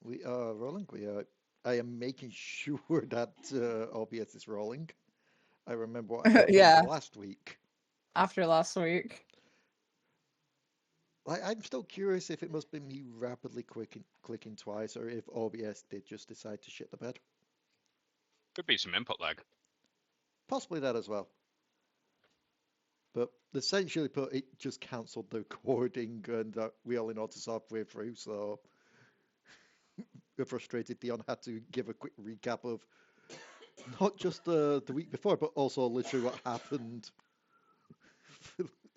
We are rolling. I am making sure that OBS is rolling. I remember what happened Yeah. last week. After last week. I'm still curious if it must be me rapidly clicking twice, or if OBS did just decide to shit the bed. Could be some input lag. Possibly that as well. But essentially, it just cancelled the recording, and we only noticed halfway through. So, a frustrated Dion had to give a quick recap of not just the week before, but also literally what happened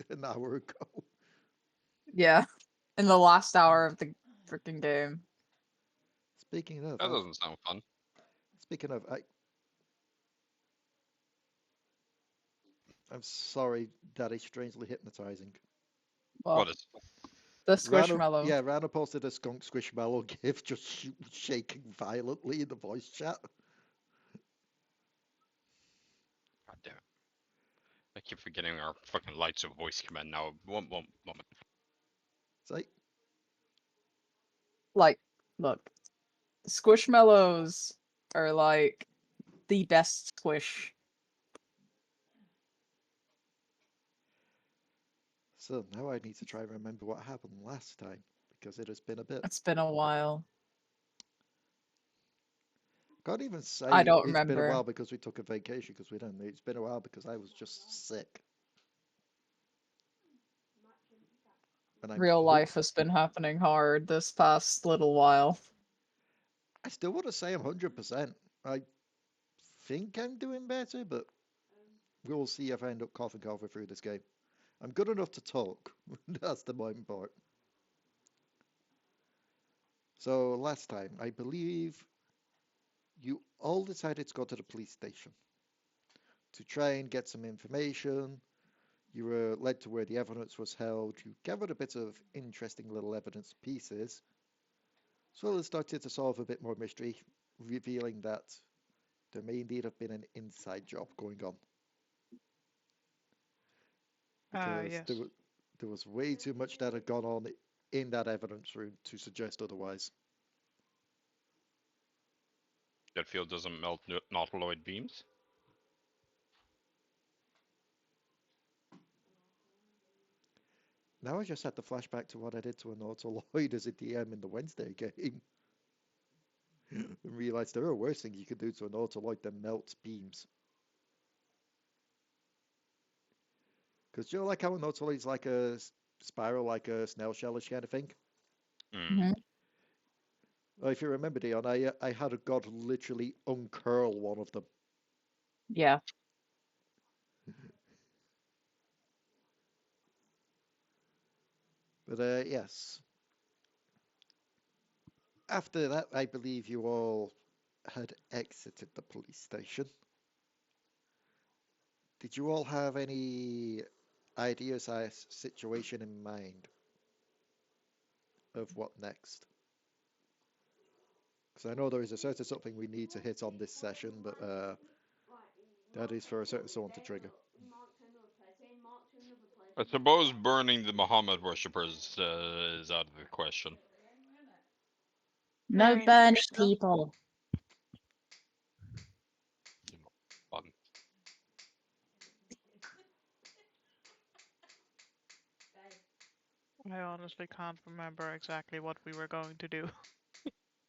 an hour ago. Yeah. In the last hour of the freaking game. Speaking of, That doesn't sound fun. speaking of, I'm sorry, that is strangely hypnotizing. Well, What is? the Ranna, Squishmallow. yeah, Ranna posted a skunk squishmallow gif just shaking violently in the voice chat. God damn it. I keep forgetting our fucking lights of voice command now. One moment. It's like, Like, look. Squishmallows are like the best squish. so now I need to try and remember what happened last time, because it has been a bit. It's been a while. Can't even say I don't it's been a remember. while because we took a vacation, because we didn't. It's been a while because I was just sick. And Real life has been happening hard this past little while. I still want to say I'm 100%. I think I'm doing better, but we'll see if I end up coughing halfway through this game. I'm good enough to talk. That's the main part. So last time, I believe you all decided to go to the police station to try and get some information. You were led to where the evidence was held. You gathered a bit of interesting little evidence pieces, as well as started to solve a bit more mystery, revealing that there may indeed have been an inside job going on. Because Yes. there was way too much that had gone on in that evidence room to suggest otherwise. That field doesn't melt nautiloid beams. Now I just had to flashback to what I did to an Autoloid as a DM in the Wednesday game. And realized there are worse things you could do to an Autoloid than melt beams. Because you know, like how an Autoloid's like a spiral, like a snail shellish kind of thing? Mhm. Well, if you remember, Dion, I had a god literally uncurl one of them. Yeah. But yes. After that, I believe you all had exited the police station. Did you all have any ideas or situation in mind of what next? Because I know there is a certain something we need to hit on this session, but that is for a certain someone to trigger. I suppose burning the Muhammad worshippers is out of the question. No mean, burning no. people. Fun. I honestly can't remember exactly what we were going to do.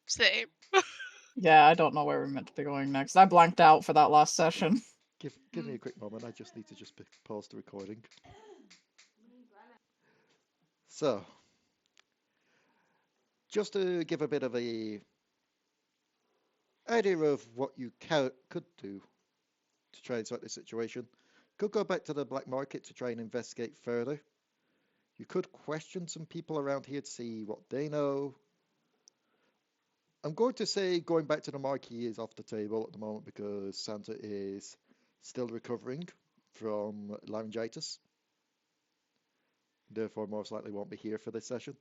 Same. Yeah, I don't know where we're meant to be going next. I blanked out for that last session. Give me a quick moment. I just need to just pause the recording. So, just to give a bit of a idea of what you could do to try and sort the situation. Could go back to the black market to try and investigate further. You could question some people around here to see what they know. I'm going to say going back to the Marquis is off the table at the moment because Santa is still recovering from laryngitis. Therefore, most likely won't be here for this session.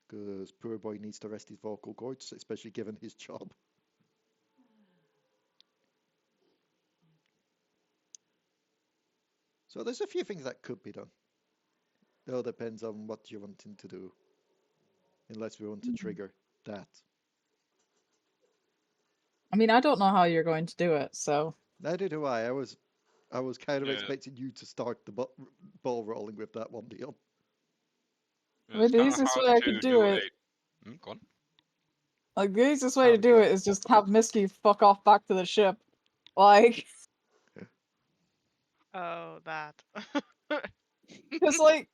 Because poor boy needs to rest his vocal cords, especially given his job. So there's a few things that could be done. It all depends on what you're wanting to do. unless we want to trigger that. I mean, I don't know how you're going to do it, so Neither do I. I was kind of Yeah. expecting you to start the ball rolling with that one, Dion. I mean, It's the kind of easiest hard way I to could do it, Go on. like the easiest way How to to do go. it is just have Misskiff fuck off back to the ship. Like, Oh, that. because like,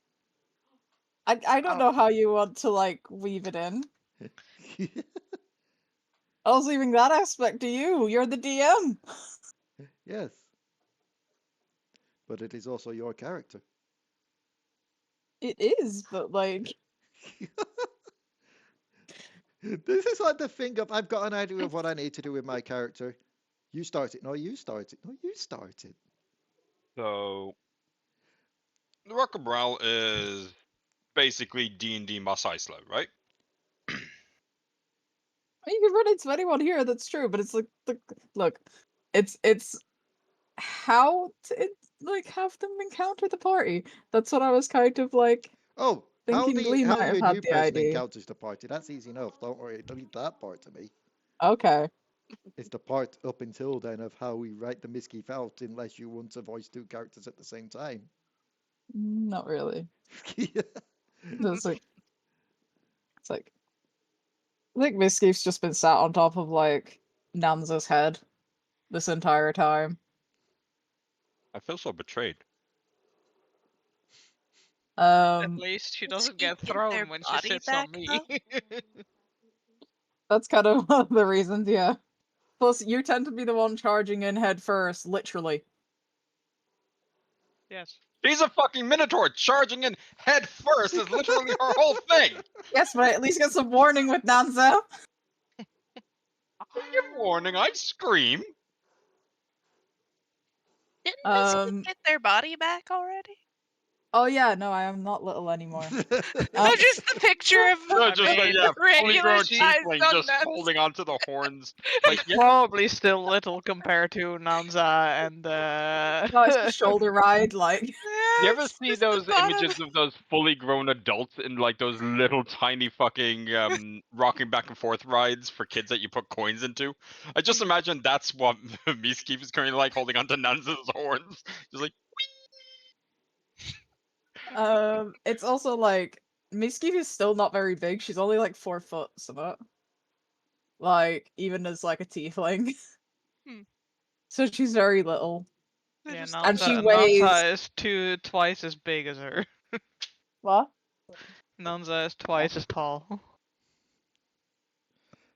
I don't Oh. know how you want to like weave it in. I was leaving that aspect to you. You're the DM. Yes. But it is also your character. It is, but like, This is like the thing of I've got an idea of what I need to do with my character. You start it. No, you start it. No, you start it. So, the Raka Brow is basically D&D Mos Eisley, right? you can run into anyone here. That's true, but it's like look, it's how to like have them encounter the party. That's what I was kind of like Oh, thinking. Leigh how might have your had new the person idea. encounters the party. That's easy enough. Don't worry. Don't leave that part to me. Okay. It's the part up until then of how we write the Misskiff out, unless you want to voice two characters at the same time. Not really. It's like, I think Misskiff's just been sat on top of like Nanza's head this entire time. I feel so betrayed. At Um, least she Is doesn't she get in their thrown when she body sits back, on me. though? that's kind of one of the reasons, yeah. Plus, you tend to be the one charging in head first, literally. Yes. She's a fucking Minotaur! Charging in head first is literally her whole thing! Yes, but I at least get some warning with Nanza. I give warning, I scream! Didn't Um, Misskiff get their body back already? Oh yeah, no, I am not little anymore. No, just the picture of No, I just mean, yeah, fully regular grown size tiefling just donuts. holding onto the horns. she's Like, yeah, probably still little compared to Nanza and No, it's the shoulder ride, like. you Yeah, ever it's see just the those thought images of of those fully grown adults in like those little tiny fucking rocking back and forth rides for kids that you put coins into? I just imagine that's what Misskiff is currently like, holding onto Nanza's horns. Just like, It's also like Misskiff is still not very big. She's only like 4 foot, so like even as like a tiefling. Hmm. So she's very little. they're yeah, just And she Nanza, weighs Nanza is twice as big as her. what? Nanza is twice as tall.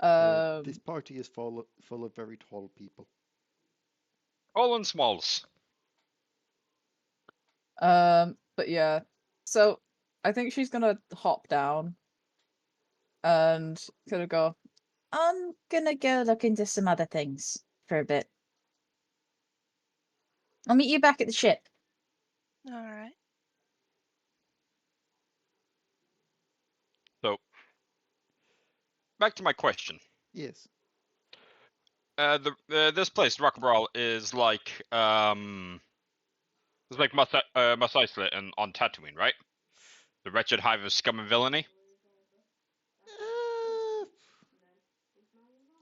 This party is full of very tall people. all in smalls. But yeah. So I think she's gonna hop down and gonna go, I'm gonna go look into some other things for a bit. I'll meet you back at the ship. alright. So, back to my question. Yes. This place, Rock Brawl, is like it's like Mos Eisley and on Tatooine, right? The wretched hive of scum and villainy. Uh,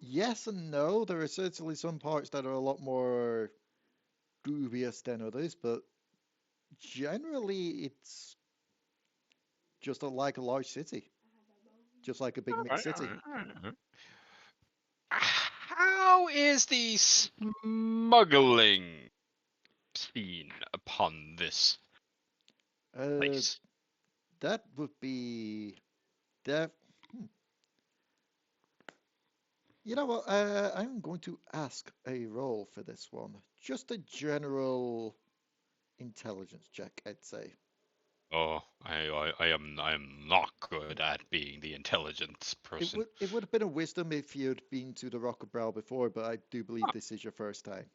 yes and no. There are certainly some parts that are a lot more dubious than others, but generally it's just like a large city, just like a big mixed city. How is the smuggling scene upon this place? That would be that. You know what? I'm going to ask a roll for this one. Just a general intelligence check, I'd say. Oh, I am not good at being the intelligence person. It would have been a wisdom if you'd been to the Rock of Brow before, but I do believe this is your first time.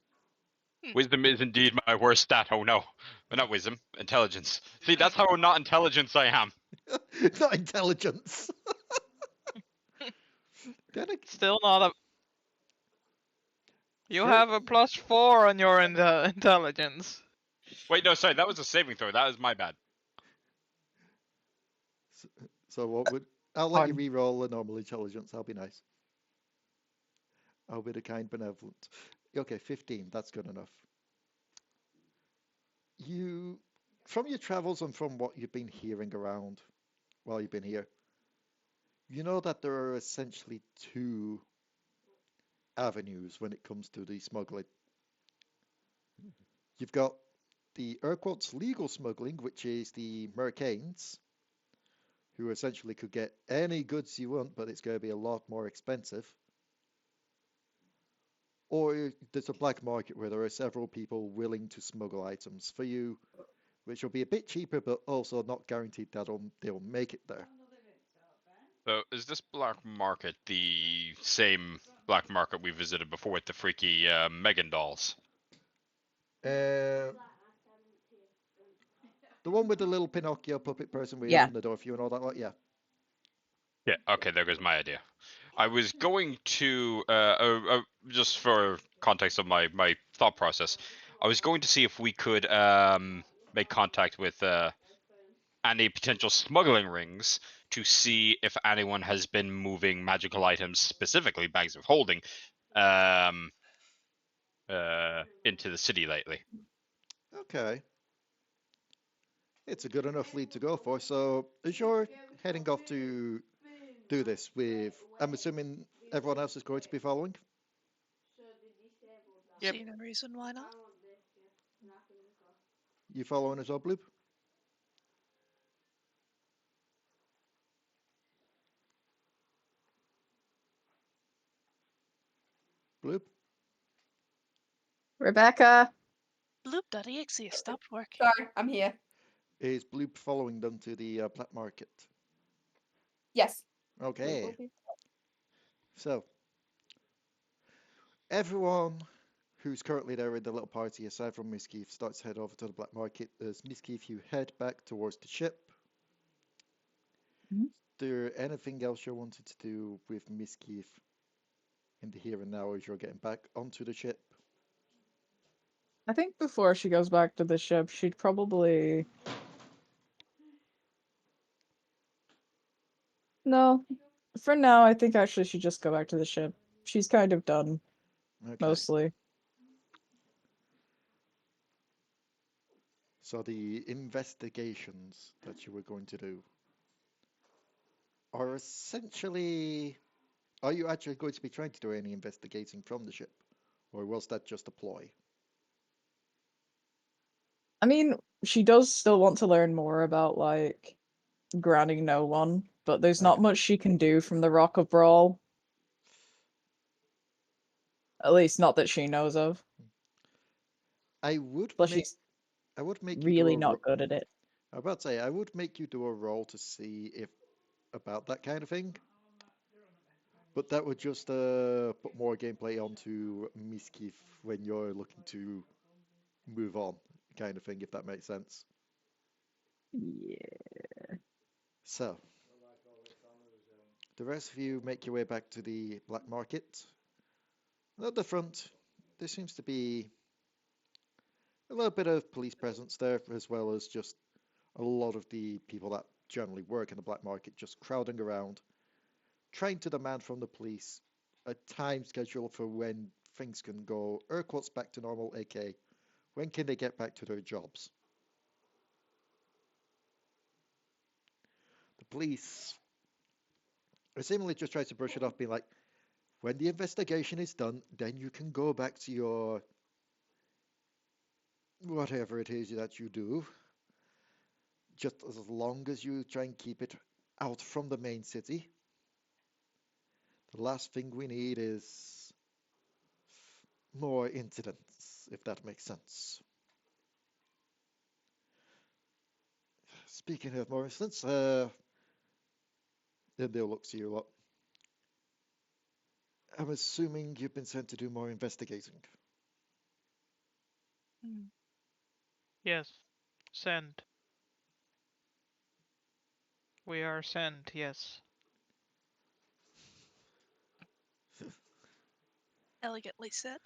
Wisdom is indeed my worst stat. Oh no, but not wisdom, intelligence. See, that's how not intelligence I am. Not intelligence. Still not a. You Sure. have a +4 on your intelligence. Wait, no, sorry, that was a saving throw. That was my bad. So what would I'll let you Fine. re-roll a normal intelligence. I'll be nice. I'll be the kind benevolent. Okay, 15. That's good enough. You, from your travels and from what you've been hearing around while you've been here, you know that there are essentially two avenues when it comes to the smuggling. You've got the Urquhart's legal smuggling, which is the Mercanes, who essentially could get any goods you want, but it's going to be a lot more expensive. Or there's a black market where there are several people willing to smuggle items for you, which will be a bit cheaper, but also not guaranteed that they'll make it there. So is this black market the same black market we visited before with the freaky Megan dolls? The one with the little Pinocchio puppet person where you Yeah. open the door for you and all that, like, yeah. Yeah, okay, there goes my idea. I was going to, just for context of my thought process, I was going to see if we could make contact with any potential smuggling rings to see if anyone has been moving magical items, specifically bags of holding, into the city lately. Okay. It's a good enough lead to go for. So, as you're heading off to do this with, I'm assuming everyone else is going to be following? Yep. See no reason why not. You following as well, Bloob? Bloob? Rebecca. Bloop.exe stopped working. Sorry, I'm here. Is Bloob following them to the black market? Yes. Okay. So, everyone who's currently there in the little party, aside from Misskiff, starts to head over to the black market. As Misskiff, you head back towards the ship. Mhm. Is there anything else you wanted to do with Misskiff in the here and now as you're getting back onto the ship? I think before she goes back to the ship, she'd probably... No. For now, I think actually she'd just go back to the ship. She's kind of done, Okay. mostly. So the investigations that you were going to do are essentially... Are you actually going to be trying to do any investigating from the ship? Or was that just a ploy? I mean, she does still want to learn more about, like, grounding no one, but there's not Okay. much she can do from the Rock of Brawl. At least not that she knows of. I would Plus, make she's you do really a not good at it. I was about to say I would make you do a roll to see if about that kind of thing. But that would just put more gameplay onto Misskiff when you're looking to move on, kind of thing, if that makes sense. Yeah. So, the rest of you make your way back to the black market. At the front, there seems to be a little bit of police presence there, as well as just a lot of the people that generally work in the black market just crowding around, trying to demand from the police a time schedule for when things can go Urquhart's back to normal, aka when can they get back to their jobs. The police are seemingly just trying to brush it off, being like, when the investigation is done, then you can go back to your whatever it is that you do. Just as long as you try and keep it out from the main city. The last thing we need is more incidents, if that makes sense. Speaking of more incidents, then they'll look to you a lot. I'm assuming you've been sent to do more investigating. Yes. Send. We are sent, yes. Elegantly said.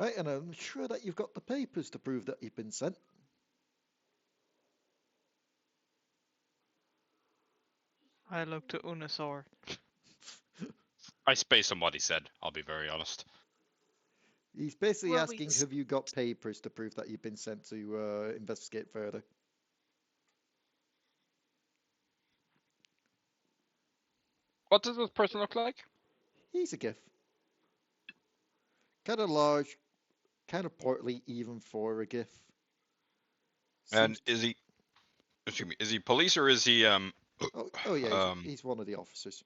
Right, and I'm sure that you've got the papers to prove that you've been sent. I look to Unusor. I spaced on what he said, I'll be very honest. He's basically Well, asking, have you got papers to prove that you've been sent to investigate further? What does this person look like? He's a Giff. Kind of large, kind of portly even for a Giff. And Seems- is he, excuse me, is he police or is he, oh yeah, he's one of the officers.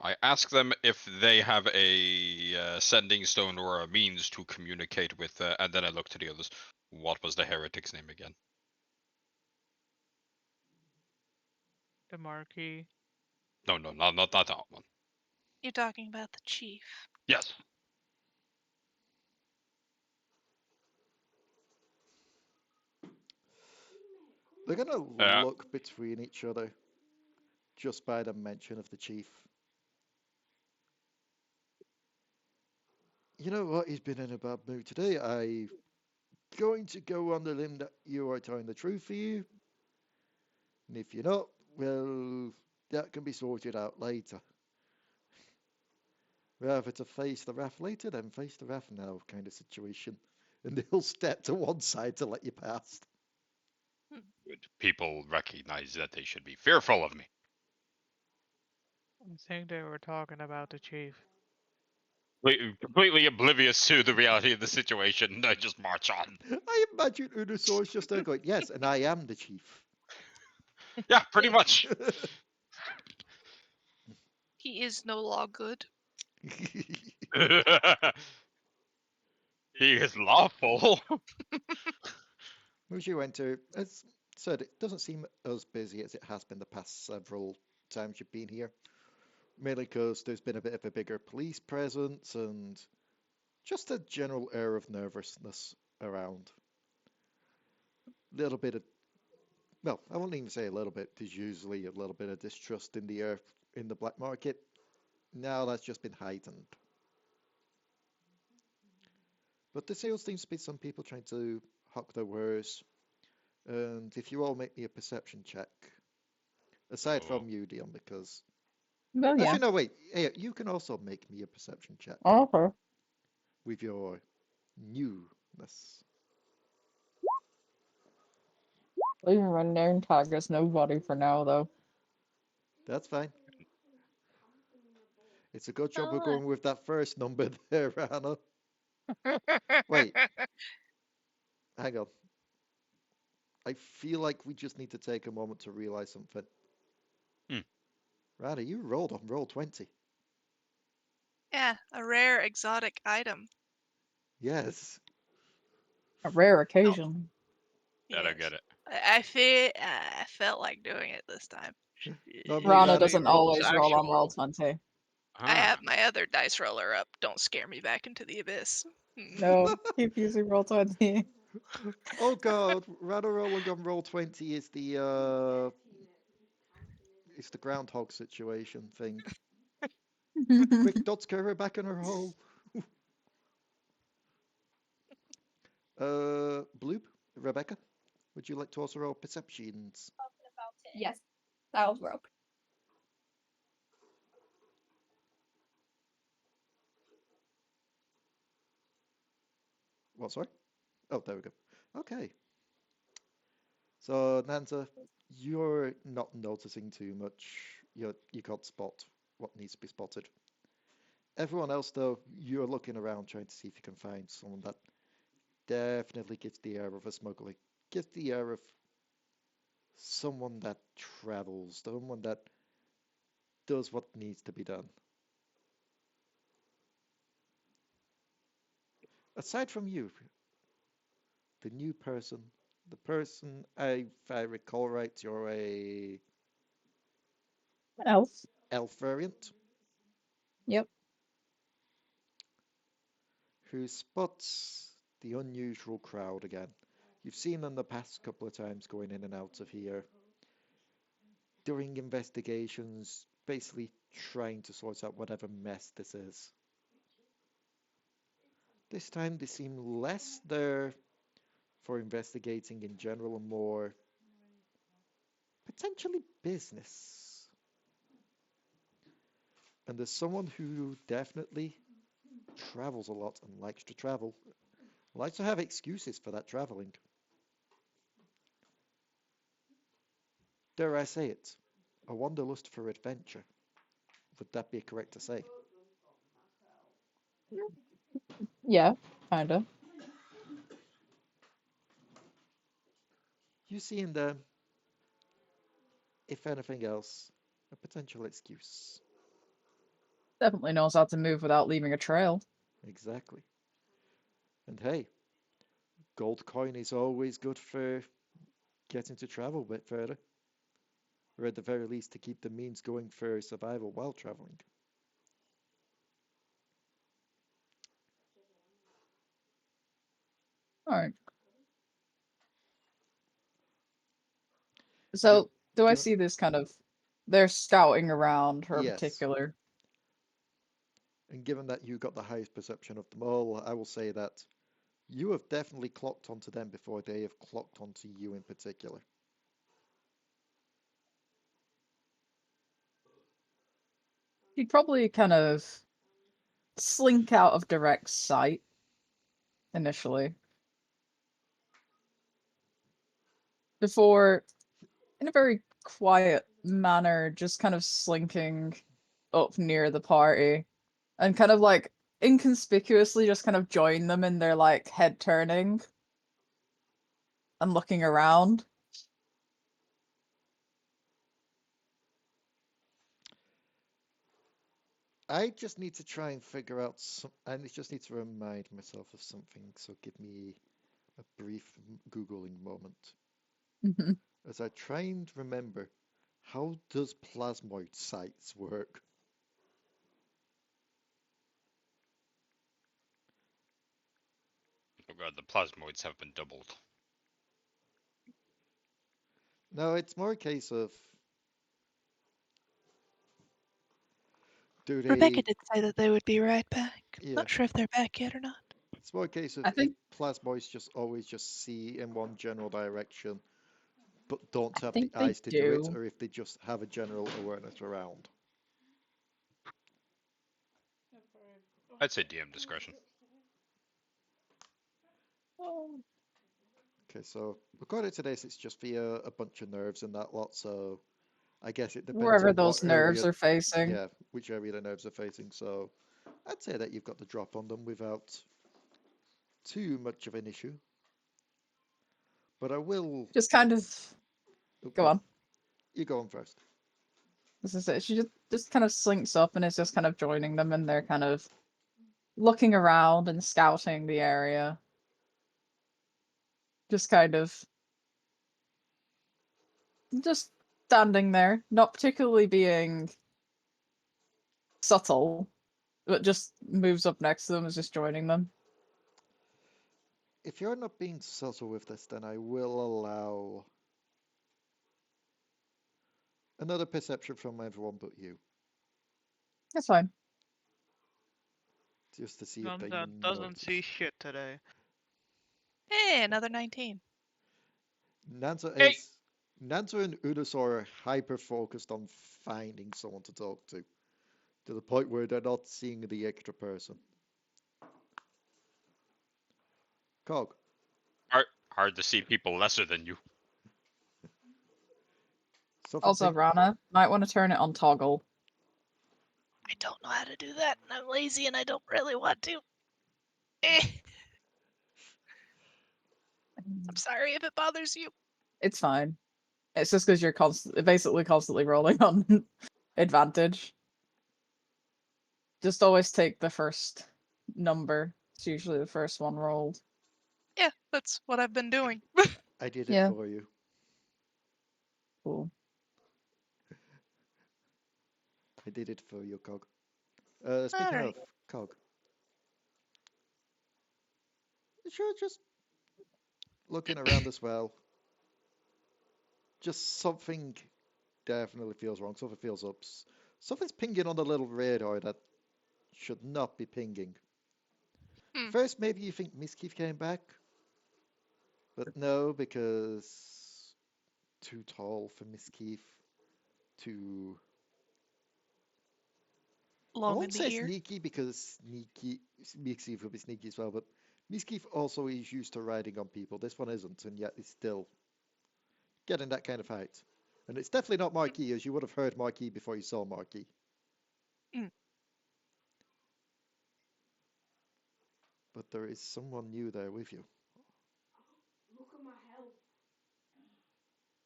I ask them if they have a sending stone or a means to communicate with, and then I look to the others. What was the heretic's name again? The Marquis. No, not that one. You're talking about the chief. Yes. They're gonna look between each other just by the mention of the chief. You know what? He's been in a bad mood today. I'm going to go on the limb that you are telling the truth for you. And if you're not, well, that can be sorted out later. Rather to face the wrath later than face the wrath now kind of situation. And they'll step to one side to let you pass. People recognize that they should be fearful of me. I think they were talking about the chief. Completely oblivious to the reality of the situation, I just march on. I imagine Unusor's just there going, yes, and I am the chief. Yeah, pretty much. He is no law good. He is lawful. As you enter, as said, it doesn't seem as busy as it has been the past several times you've been here. Mainly because there's been a bit of a bigger police presence and just a general air of nervousness around. Little bit of, well, I won't even say a little bit. There's usually a little bit of distrust in the air in the black market. Now that's just been heightened. But there still seems to be some people trying to hawk their wares. And if you all make me a perception check, aside from you, Dion, because Well, yeah. actually no, wait, hey, you can also make me a perception check Okay. with your newness. Leaving my name tag as nobody for now, though. That's fine. It's a good job we're Oh, going with that first number there, Ranna. Wait, hang on. I feel like we just need to take a moment to realize something. Ranna, you rolled on roll 20. Yeah, a rare exotic item. Yes. A rare occasion. Yeah, I Yes. get it. I felt like doing it this time. Normally Rana Ranna- doesn't always roll on actual- roll 20. I Ah. have my other dice roller up. Don't scare me back into the abyss. No, keep using roll 20. Oh god, Ranna rolling on roll 20 is the groundhog situation thing. Quick, don't scare her back in her hole. Bloob, Rebecca, would you like to also roll perceptions? Yes, I'll roll. What, sorry? Oh, there we go. Okay. So, Nanza, you're not noticing too much. You can't spot what needs to be spotted. Everyone else, though, you're looking around trying to see if you can find someone that definitely gives the air of a smuggler. Gives the air of someone that travels, someone that does what needs to be done. Aside from you, the new person, the person, if I recall right, you're a Elf. elf variant Yep. who spots the unusual crowd again. You've seen them the past couple of times going in and out of here, doing investigations, basically trying to sort out whatever mess this is. This time they seem less there for investigating in general and more potentially business. And there's someone who definitely travels a lot and likes to travel, likes to have excuses for that traveling. Dare I say it, a wanderlust for adventure. Would that be correct to say? Yeah, kinda. You see in them, if anything else, a potential excuse. Definitely knows how to move without leaving a trail. Exactly. And hey, gold coin is always good for getting to travel a bit further. Or at the very least to keep the means going for survival while traveling. Alright. So, do I given- see this kind of... They're scouting around her Yes. particular... And given that you got the highest perception of them all, I will say that you have definitely clocked onto them before they have clocked onto you in particular. He'd probably kind of slink out of direct sight initially. Before, in a very quiet manner, just kind of slinking up near the party and kind of like inconspicuously just kind of join them in their like head turning and looking around. I just need to try and figure out some. I just need to remind myself of something. So give me a brief Googling moment Mhm. as I try and remember how does plasmoid sites work. Oh god, the plasmoids have been doubled. No, it's more a case of do Rebecca they? did say that they would be right back. Yeah, Not sure if they're back yet or not. it's more a case of I if think plasmoids just always just see in one general direction, but don't I have the think they eyes to do it, do. or if they just have a general awareness around. I'd say DM discretion. Okay, so according to this, it's just via a bunch of nerves and that lot. So I guess it depends Wherever on those what nerves area, are facing. yeah, which area the nerves are facing. So I'd say that you've got the drop on them without too much of an issue. But I will. Just kind of Oh, go yeah, on. you go on first. This is it. She just kind of slinks up and is just kind of joining them and they're kind of looking around and scouting the area. Just kind of just standing there, not particularly being subtle, but just moves up next to them, is just joining them. If you're not being subtle with this, then I will allow another perception from everyone but you, That's fine. just to see if they Nanza doesn't see notice. shit today. Hey, another 19. Nanza Hey! is Nanza and Unusor are hyper focused on finding someone to talk to the point where they're not seeing the extra person. Cog, Hard to see people lesser than you. something Also, think, Ranna might want to turn it on toggle. I don't know how to do that, and I'm lazy and I don't really want to. Eh, I'm sorry if it bothers you. It's fine. It's just because you're basically constantly rolling on advantage. Just always take the first number. It's usually the first one rolled. Yeah, that's what I've been doing. I did it Yeah. for you. Cool. I did it for you, Cog. Speaking Alright. of Cog, sure, just looking around as well. Just something definitely feels wrong. Something feels up. Something's pinging on the little radar that should not be pinging. Hmm. First, maybe you think Misskiff came back, but no, because too tall for Misskiff. Too. I Long won't in say the ear. sneaky because Misskiff will be sneaky as well, but Misskiff also is used to riding on people. This one isn't, and yet it's still getting that kind of height. And it's definitely not Marquis, as you would have heard Marquis before you saw Marquis. Mm. But there is someone new there with you.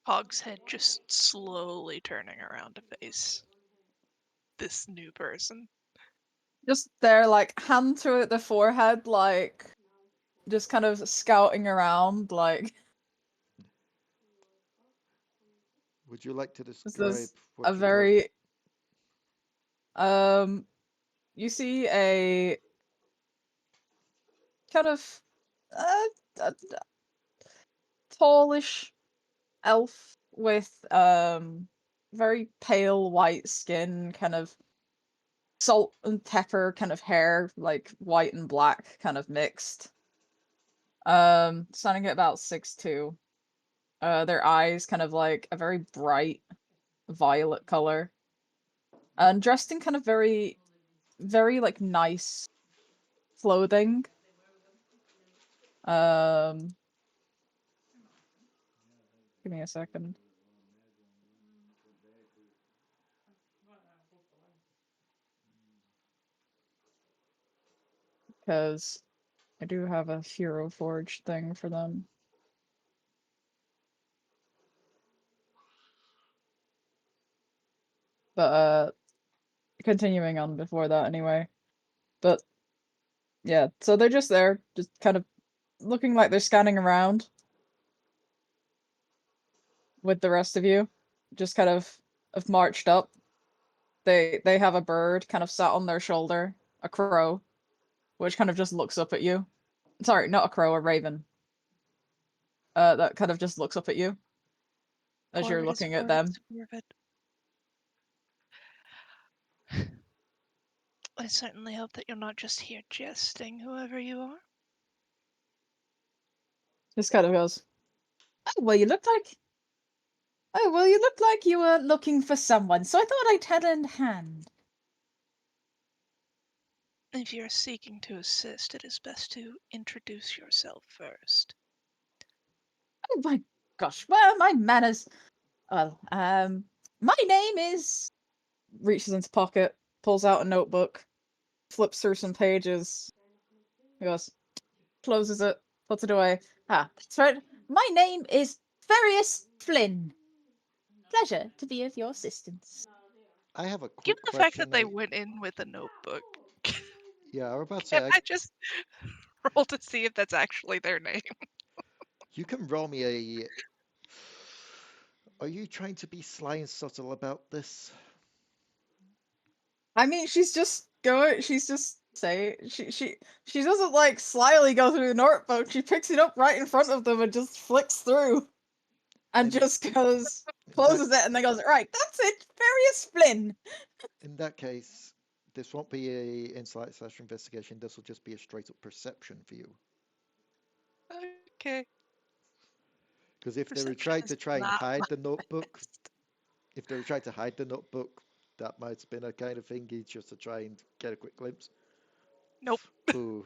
Hogshead just slowly turning around to face this new person. Just there, like, hand to the forehead, like, just kind of scouting around, like, Would you like to this describe is what a you told? very, you see a kind of, uh, tallish elf with, very pale white skin, kind of salt and pepper kind of hair, like white and black kind of mixed. Standing at about 6'2". Their eyes kind of like a very bright violet color. And dressed in kind of very, very like nice clothing. Um Give me a second. Because I do have a Hero Forge thing for them. But continuing on before that anyway. But yeah, so they're just there, just kind of looking like they're scanning around with the rest of you. Just kind of marched up. They have a bird kind of sat on their shoulder, a crow, which kind of just looks up at you. Sorry, not a crow, a raven. That kind of just looks up at you as you're Corvid is looking at Corvid, them. Corvid. I certainly hope that you're not just here jesting, whoever you are. Just kind of goes, "Oh, well, you look like... Oh, well, you look like you were looking for someone, so I thought I'd had a hand." If you're seeking to assist, it is best to introduce yourself first. Oh my gosh, well, my manners... Well, my name is... Reaches into pocket, pulls out a notebook, flips through some pages. He goes, closes it, puts it away. Ah, that's right. My name is Ferrius Flynn. Pleasure to be of your assistance. I have a Given quick the fact that question. they went in with a notebook, Yeah, I was about to can say, I just roll to see if that's actually their name? you can roll me a. Are you trying to be sly and subtle about this? I mean, she's just she doesn't like slyly go through the notebook. She picks it up right in front of them and just flicks through, and In- just goes, In closes that, it, and then goes, right, that's it, Ferrius Flynn. in that case, this won't be a insight/investigation. This will just be a straight up perception for you. Okay. Because if they were Perception trying is to try and not hide my the notebook, best. if they were trying to hide the notebook, that might have been a kind of thingy just to try and get a quick glimpse. Nope. Ooh.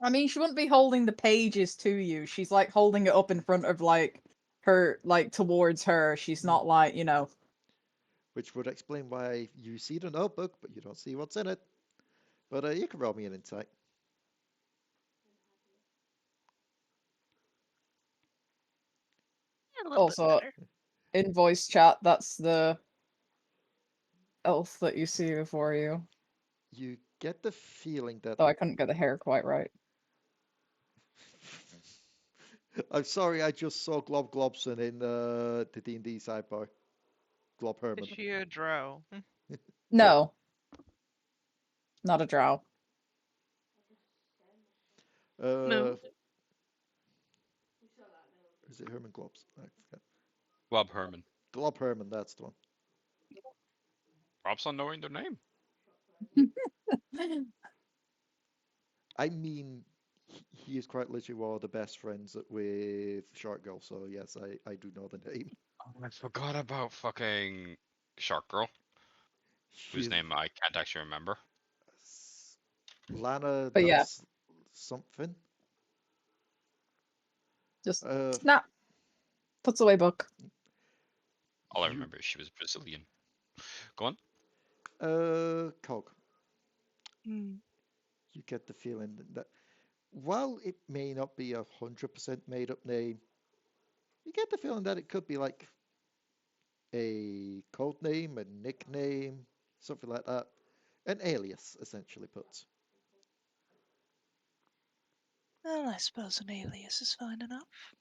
I mean, she wouldn't be holding the pages to you. She's like holding it up in front of like her, like towards her. She's not like, you know. Which would explain why you see the notebook, but you don't see what's in it. But you can roll me an insight. A little bit Also, better. in voice chat, that's the elf that you see before you. You get the feeling that. Though I couldn't get the hair quite right. I'm sorry, I just saw Glob Globson in the D&D sidebar. Glob Herman. Is she a drow? No. Not a drow. Uh, is it Herman Globs? I forget. Bob Herman. Glob Herman, that's the one. Props on knowing their name. I mean, he is quite literally one of the best friends with Shark Girl, so yes, I do know the name. Oh, I forgot about fucking Shark Girl, whose She's name I can't actually remember. Lana But yeah. does something. Just Uh, snap. Puts away book. All I you- remember is she was Brazilian. Go on. Cog, Hmm. you get the feeling that while it may not be 100% made up name, you get the feeling that it could be like a code name, a nickname, something like that. An alias, essentially put. Well, I suppose an alias is fine enough.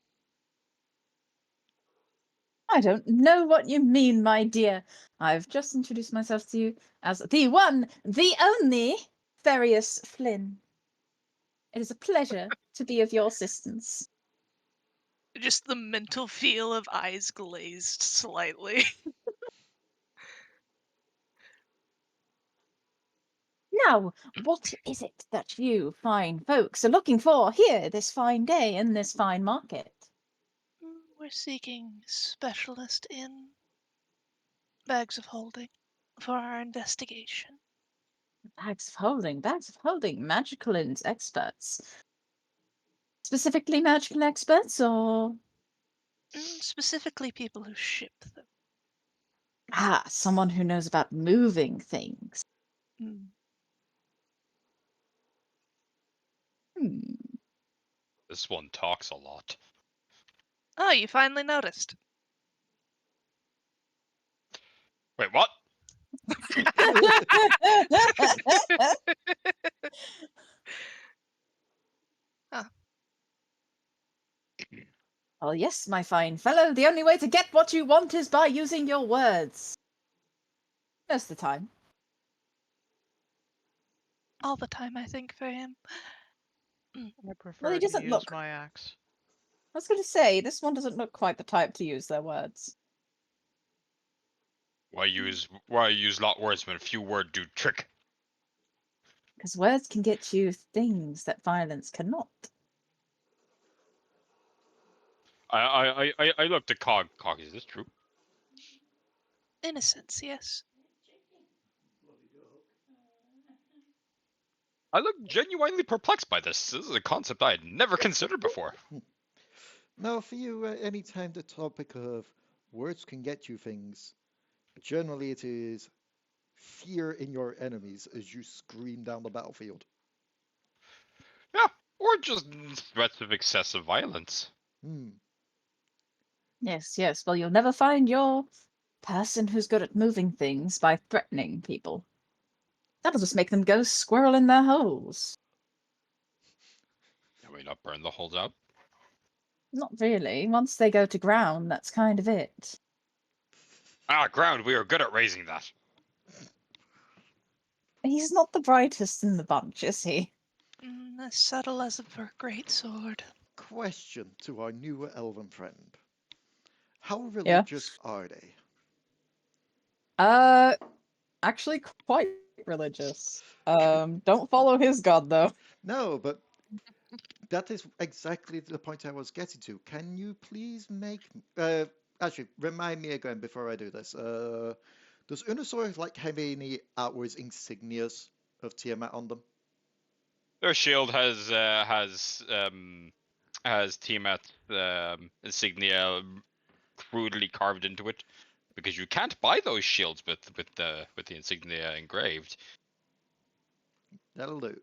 I don't know what you mean, my dear. I've just introduced myself to you as the one, the only Ferrius Flynn. It is a pleasure to be of your assistance. Just the mental feel of eyes glazed slightly. Now, what is it that you fine folks are looking for here this fine day in this fine market? We're seeking specialist in bags of holding for our investigation. Bags of holding, magical experts. Specifically magical experts, or Specifically people who ship them. someone who knows about moving things. Mm. Hmm. This one talks a lot. Oh, you finally noticed. Wait, what? Well, yes, my fine fellow, the only way to get what you want is by using your words. Most of the time. All the time, I think, for him. I prefer he to doesn't use look- my axe. I was going to say, this one doesn't look quite the type to use their words. Why use lot words when a few word do trick? Because words can get you things that violence cannot. I looked at Cog. Cog, is this true? In a sense, yes. I look genuinely perplexed by this. This is a concept I had never considered before. Now, for you, anytime the topic of words can get you things, generally it is fear in your enemies as you scream down the battlefield. Yeah, or just threats of excessive violence. Yes, yes. Well, you'll never find your person who's good at moving things by threatening people. That'll just make them go squirrel in their holes. Can we not burn the holes out? Not really. Once they go to ground, that's kind of it. Ah, ground, we are good at raising that. He's not the brightest in the bunch, is he? As subtle as a great sword. Question to our new elven friend. How religious are they? Actually quite religious. Don't follow his god, though. No, but that is exactly the point I was getting to. Can you please actually, remind me again before I do this. Does Unusor like have any outwards insignias of Tiamat on them? Their shield has Tiamat insignia crudely carved into it, because you can't buy those shields with the insignia engraved. That'll do.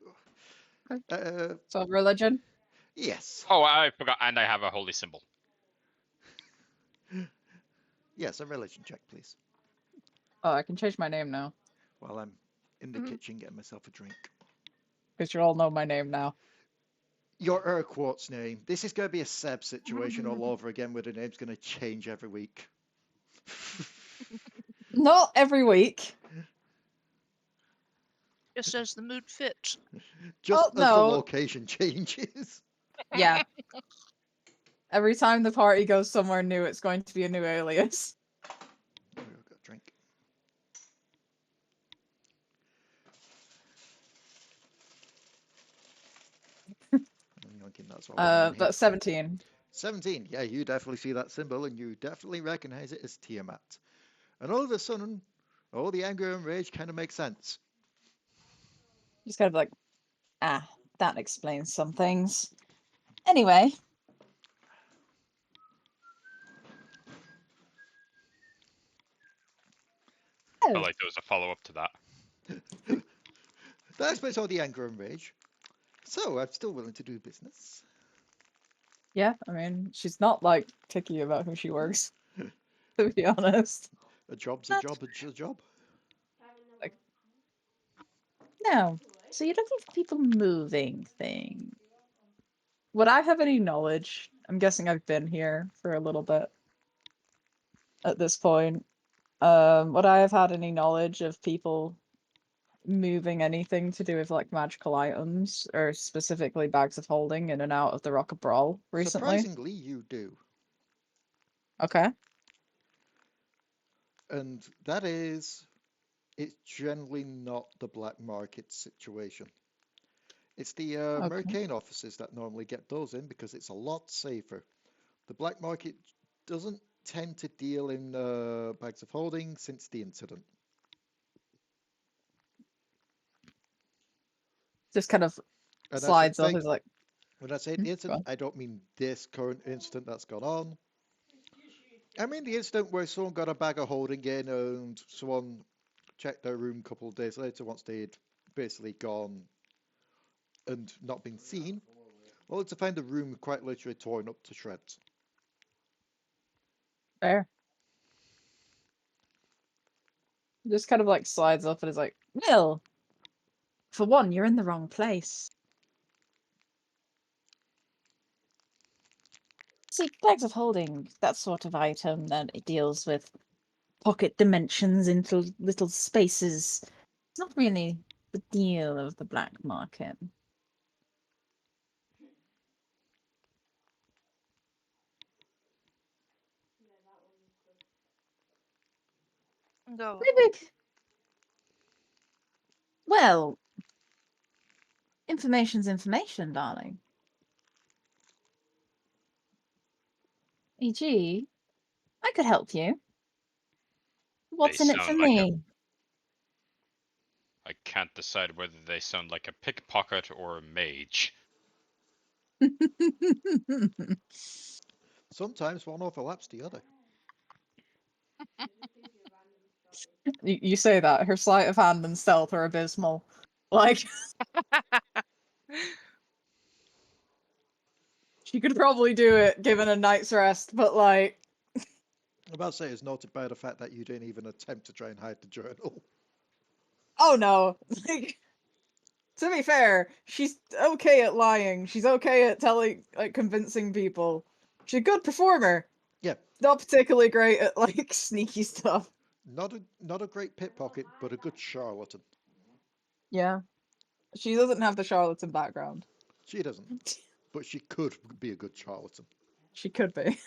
So religion? Yes. Oh, I forgot, and I have a holy symbol. Yes, a religion check, please. Oh, I can change my name now. While I'm in the kitchen getting myself a drink. Because you all know my name now. Your Urquhart's name. This is going to be a Seb situation all over again where the name's going to change every week. Not every week. Just as the mood fits. Just Oh, as the no. location changes. Yeah. Every time the party goes somewhere new, it's going to be a new alias. Oh, I've got a drink. That's all I mean here. That's 17. 17. Yeah, you definitely see that symbol and you definitely recognize it as Tiamat. And all of a sudden, all the anger and rage kind of make sense. Just kind of like, that explains some things. Anyway. I felt like there was a follow-up to that. That explains all the anger and rage. So, I'm still willing to do business. Yeah, I mean, she's not like picky about who she works, to be honest. A job's a job, it's a job. No. So you're looking for people moving things. Would I have any knowledge? I'm guessing I've been here for a little bit at this point. Would I have had any knowledge of people moving anything to do with like magical items or specifically bags of holding in and out of the Rock of Brawl recently? Surprisingly, you do. Okay. And that is, it's generally not the black market situation. It's the Mercane offices that normally get those in because it's a lot safer. The black market doesn't tend to deal in bags of holding since the incident. Just kind of And that's the slides up thing. as like, When I say go the incident, I don't mean this current incident that's gone on. I mean the incident where someone got a bag of holding in and someone checked their room a couple of days later once they'd basically gone and not been seen, only to find the room quite literally torn up to shreds. fair. Just kind of like slides up and is like, well, for one, you're in the wrong place. See, bags of holding, that sort of item that it deals with pocket dimensions into little spaces. It's not really the deal of the black market. Go. Maybe. Well, information's information, darling. E.g., I could help you. What's They in it for sound like me? I can't decide whether they sound like a pickpocket or a mage. Sometimes one overlaps the other. You say that. Her sleight of hand and stealth are abysmal. Like, she could probably do it given a night's rest, but like... I'm about to say it's noted by the fact that you didn't even attempt to try and hide the journal. Oh no. Like, to be fair, she's okay at lying. She's okay at telling, like, convincing people. She's a good performer. Yeah. Not particularly great at, like, sneaky stuff. Not a great pickpocket, but a good charlatan. Yeah. She doesn't have the charlatan background. She doesn't, but she could be a good charlatan. She could be.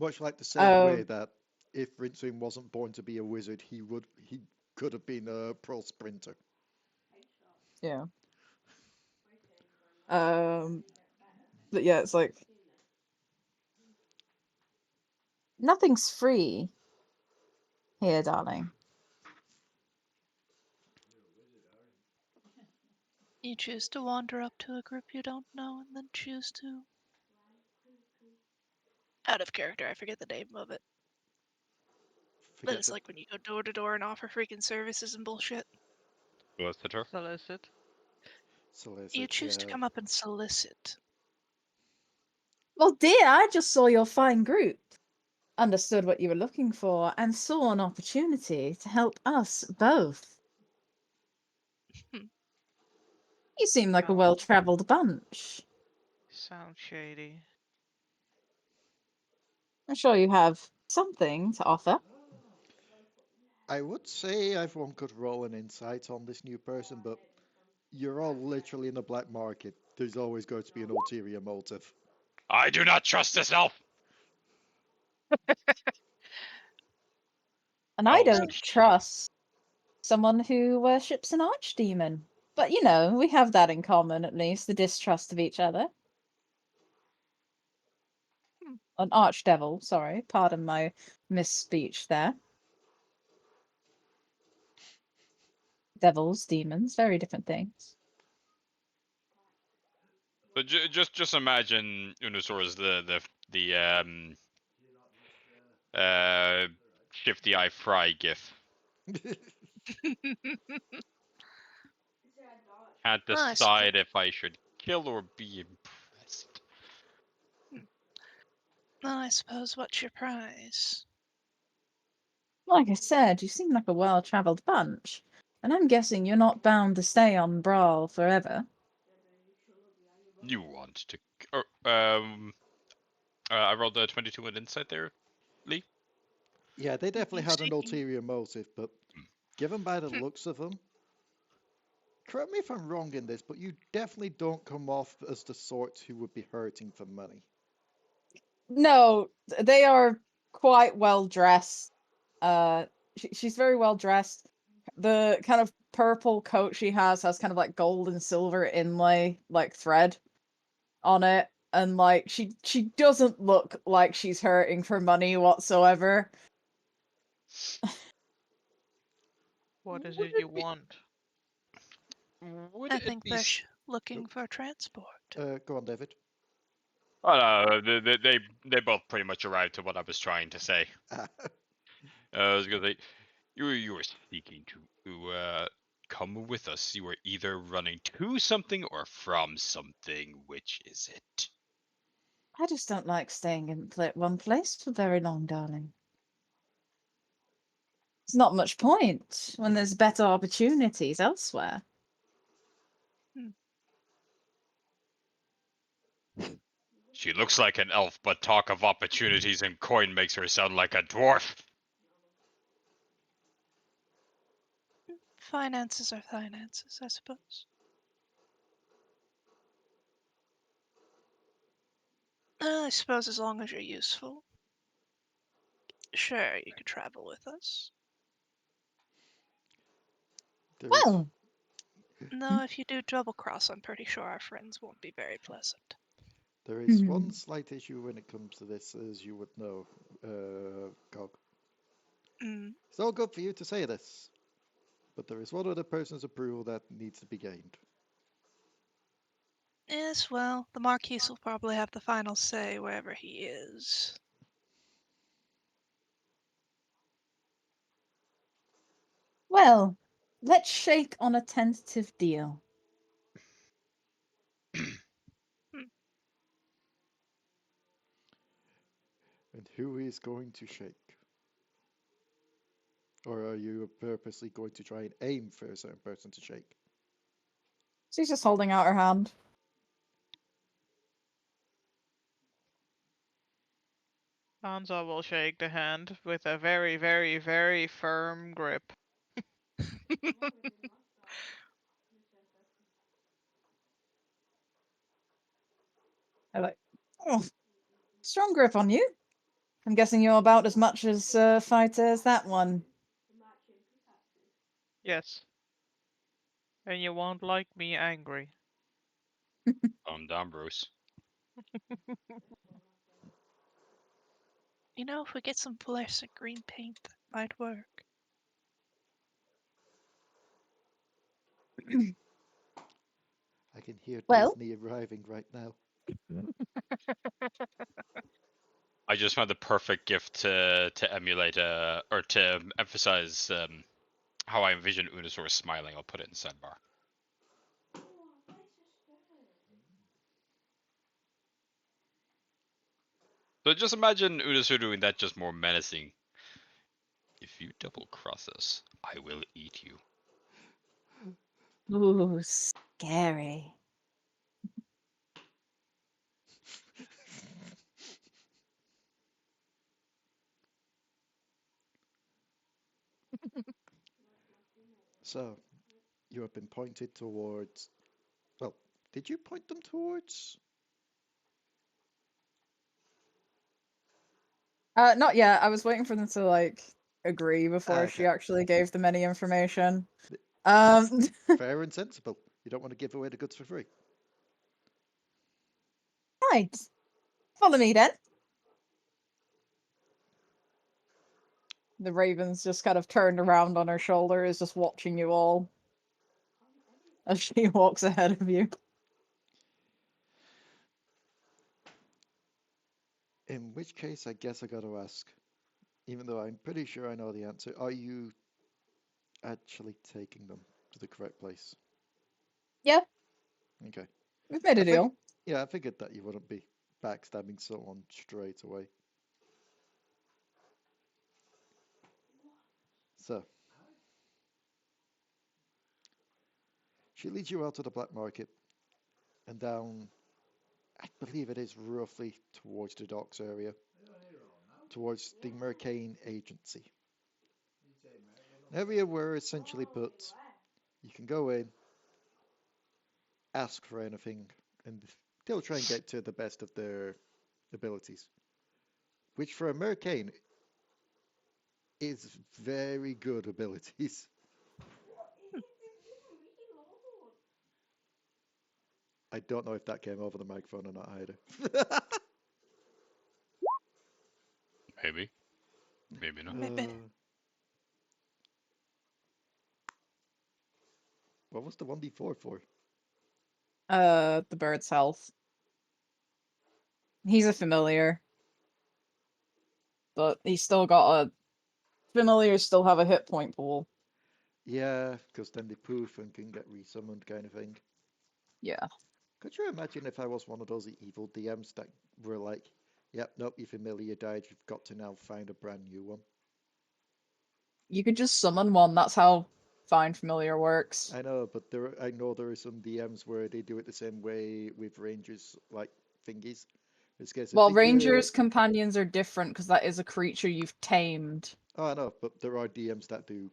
Much like the same way that if Rincewind wasn't born to be a wizard, he could have been a pro sprinter. Yeah. But yeah, it's like nothing's free here, darling. You choose to wander up to a group you don't know and then choose to... Out of character, I forget the name of it. But it's like when you go door to door and offer freaking services and bullshit. Solicitor? Solicit. You choose to come up and solicit. Well, dear, I just saw your fine group, understood what you were looking for, and saw an opportunity to help us both. You seem like a well-travelled bunch. Sounds shady. I'm sure you have something to offer. I would say everyone could roll an insight on this new person, but you're all literally in the black market. There's always going to be an ulterior motive. I do not trust this elf! And I don't trust someone who worships an archdemon. But you know, we have that in common at least, the distrust of each other. An archdevil, sorry, pardon my misspeech there. Devils, demons, very different things. But just imagine Unusor as the shifty eye fry Giff. Can't I decide if I should kill or be impressed. I suppose what's your prize? Like I said, you seem like a well-travelled bunch, and I'm guessing you're not bound to stay on Brawl forever. You want to? I rolled a 22 in insight there, Leigh. Yeah, they definitely You had an seeking- ulterior motive, but given by the looks of them, correct me if I'm wrong in this, but you definitely don't come off as the sort who would be hurting for money. No, they are quite well dressed. She's very well dressed. The kind of purple coat she has kind of like gold and silver inlay, like thread on it, and like she doesn't look like she's hurting for money whatsoever. What is Would it you it be- want? Would I it think be? they're looking for transport. Go on, David. Oh, no, they both pretty much arrived to what I was trying to say. I was gonna say you were seeking to come with us. You were either running to something or from something. Which is it? I just don't like staying in one place for very long, darling. There's not much point when there's better opportunities elsewhere. She looks like an elf, but talk of opportunities and coin makes her sound like a dwarf. Finances are finances, I suppose. I suppose as long as you're useful. Sure, you could travel with us. There is, Well, No, if you do double cross, I'm pretty sure our friends won't be very pleasant. there is one slight issue when it comes to this, as you would know, Gog. Mm. It's all good for you to say this, but there is one other person's approval that needs to be gained. Yes, well, the Marquis will probably have the final say wherever he is. well, let's shake on a tentative deal. And who is going to shake? Or are you purposely going to try and aim for a certain person to shake? She's just holding out her hand. Nanza will shake the hand with a very, very, very firm grip. I'm like, oh, strong grip on you. I'm guessing you're about as much as fighter as that one. Yes. And you won't like me angry. Calm down, Bruce. You know, if we get some fluorescent green paint, that might work. I can hear Well- Disney arriving right now. I just found the perfect gift to emulate or to emphasize how I envision Unusor smiling. I'll put it in sidebar. So just imagine Unusor doing that, just more menacing. If you double cross us, I will eat you. Ooh, scary. So, you have been pointed towards. Well, did you point them towards? Not yet. I was waiting for them to like agree before she Okay. actually gave them any information. Fair and sensible. You don't want to give away the goods for free. Right. Follow me then. The raven's just kind of turned around on her shoulder, is just watching you all as she walks ahead of you. In which case, I guess I got to ask, even though I'm pretty sure I know the answer, are you actually taking them to the correct place? Yeah. Okay. We've made a deal. Yeah, I figured that you wouldn't be backstabbing someone straight away. So, she leads you out to the black market and down, I believe it is roughly towards the docks area, towards the Mercane Agency. An area where essentially put, you can go in, ask for anything, and they'll try and get to the best of their abilities. Which for a Mercane is very good abilities. I don't know if that came over the microphone or not either. Maybe. Maybe not. Maybe. What was the one before for? The bird's health. He's a familiar. But he's still got a... Familiars still have a hit point pool. Yeah, because then they poof and can get resummoned kind of thing. Yeah. Could you imagine if I was one of those evil DMs that were like, yep, nope, your familiar died, you've got to now find a brand new one? You could just summon one, that's how Find Familiar works. I know, but I know there are some DMs where they do it the same way with rangers, like thingies. Well, rangers' companions are different because that is a creature you've tamed. Oh, I know, but there are DMs that do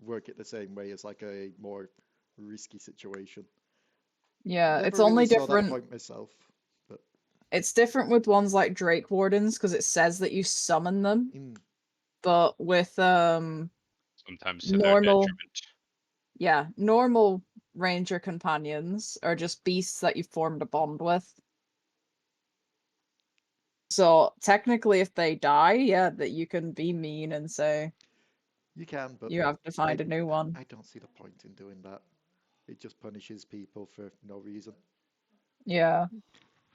work it the same way as like a more risky situation. Yeah, Never it's only really saw different. that point myself, but It's different with ones like Drake Wardens because it says that you summon them. But with Sometimes to their normal, detriment. yeah, normal ranger companions are just beasts that you've formed a bond with. So technically, if they die, yeah, that you can be mean and say you can, but you have to find a new one. I don't see the point in doing that. It just punishes people for no reason. Yeah.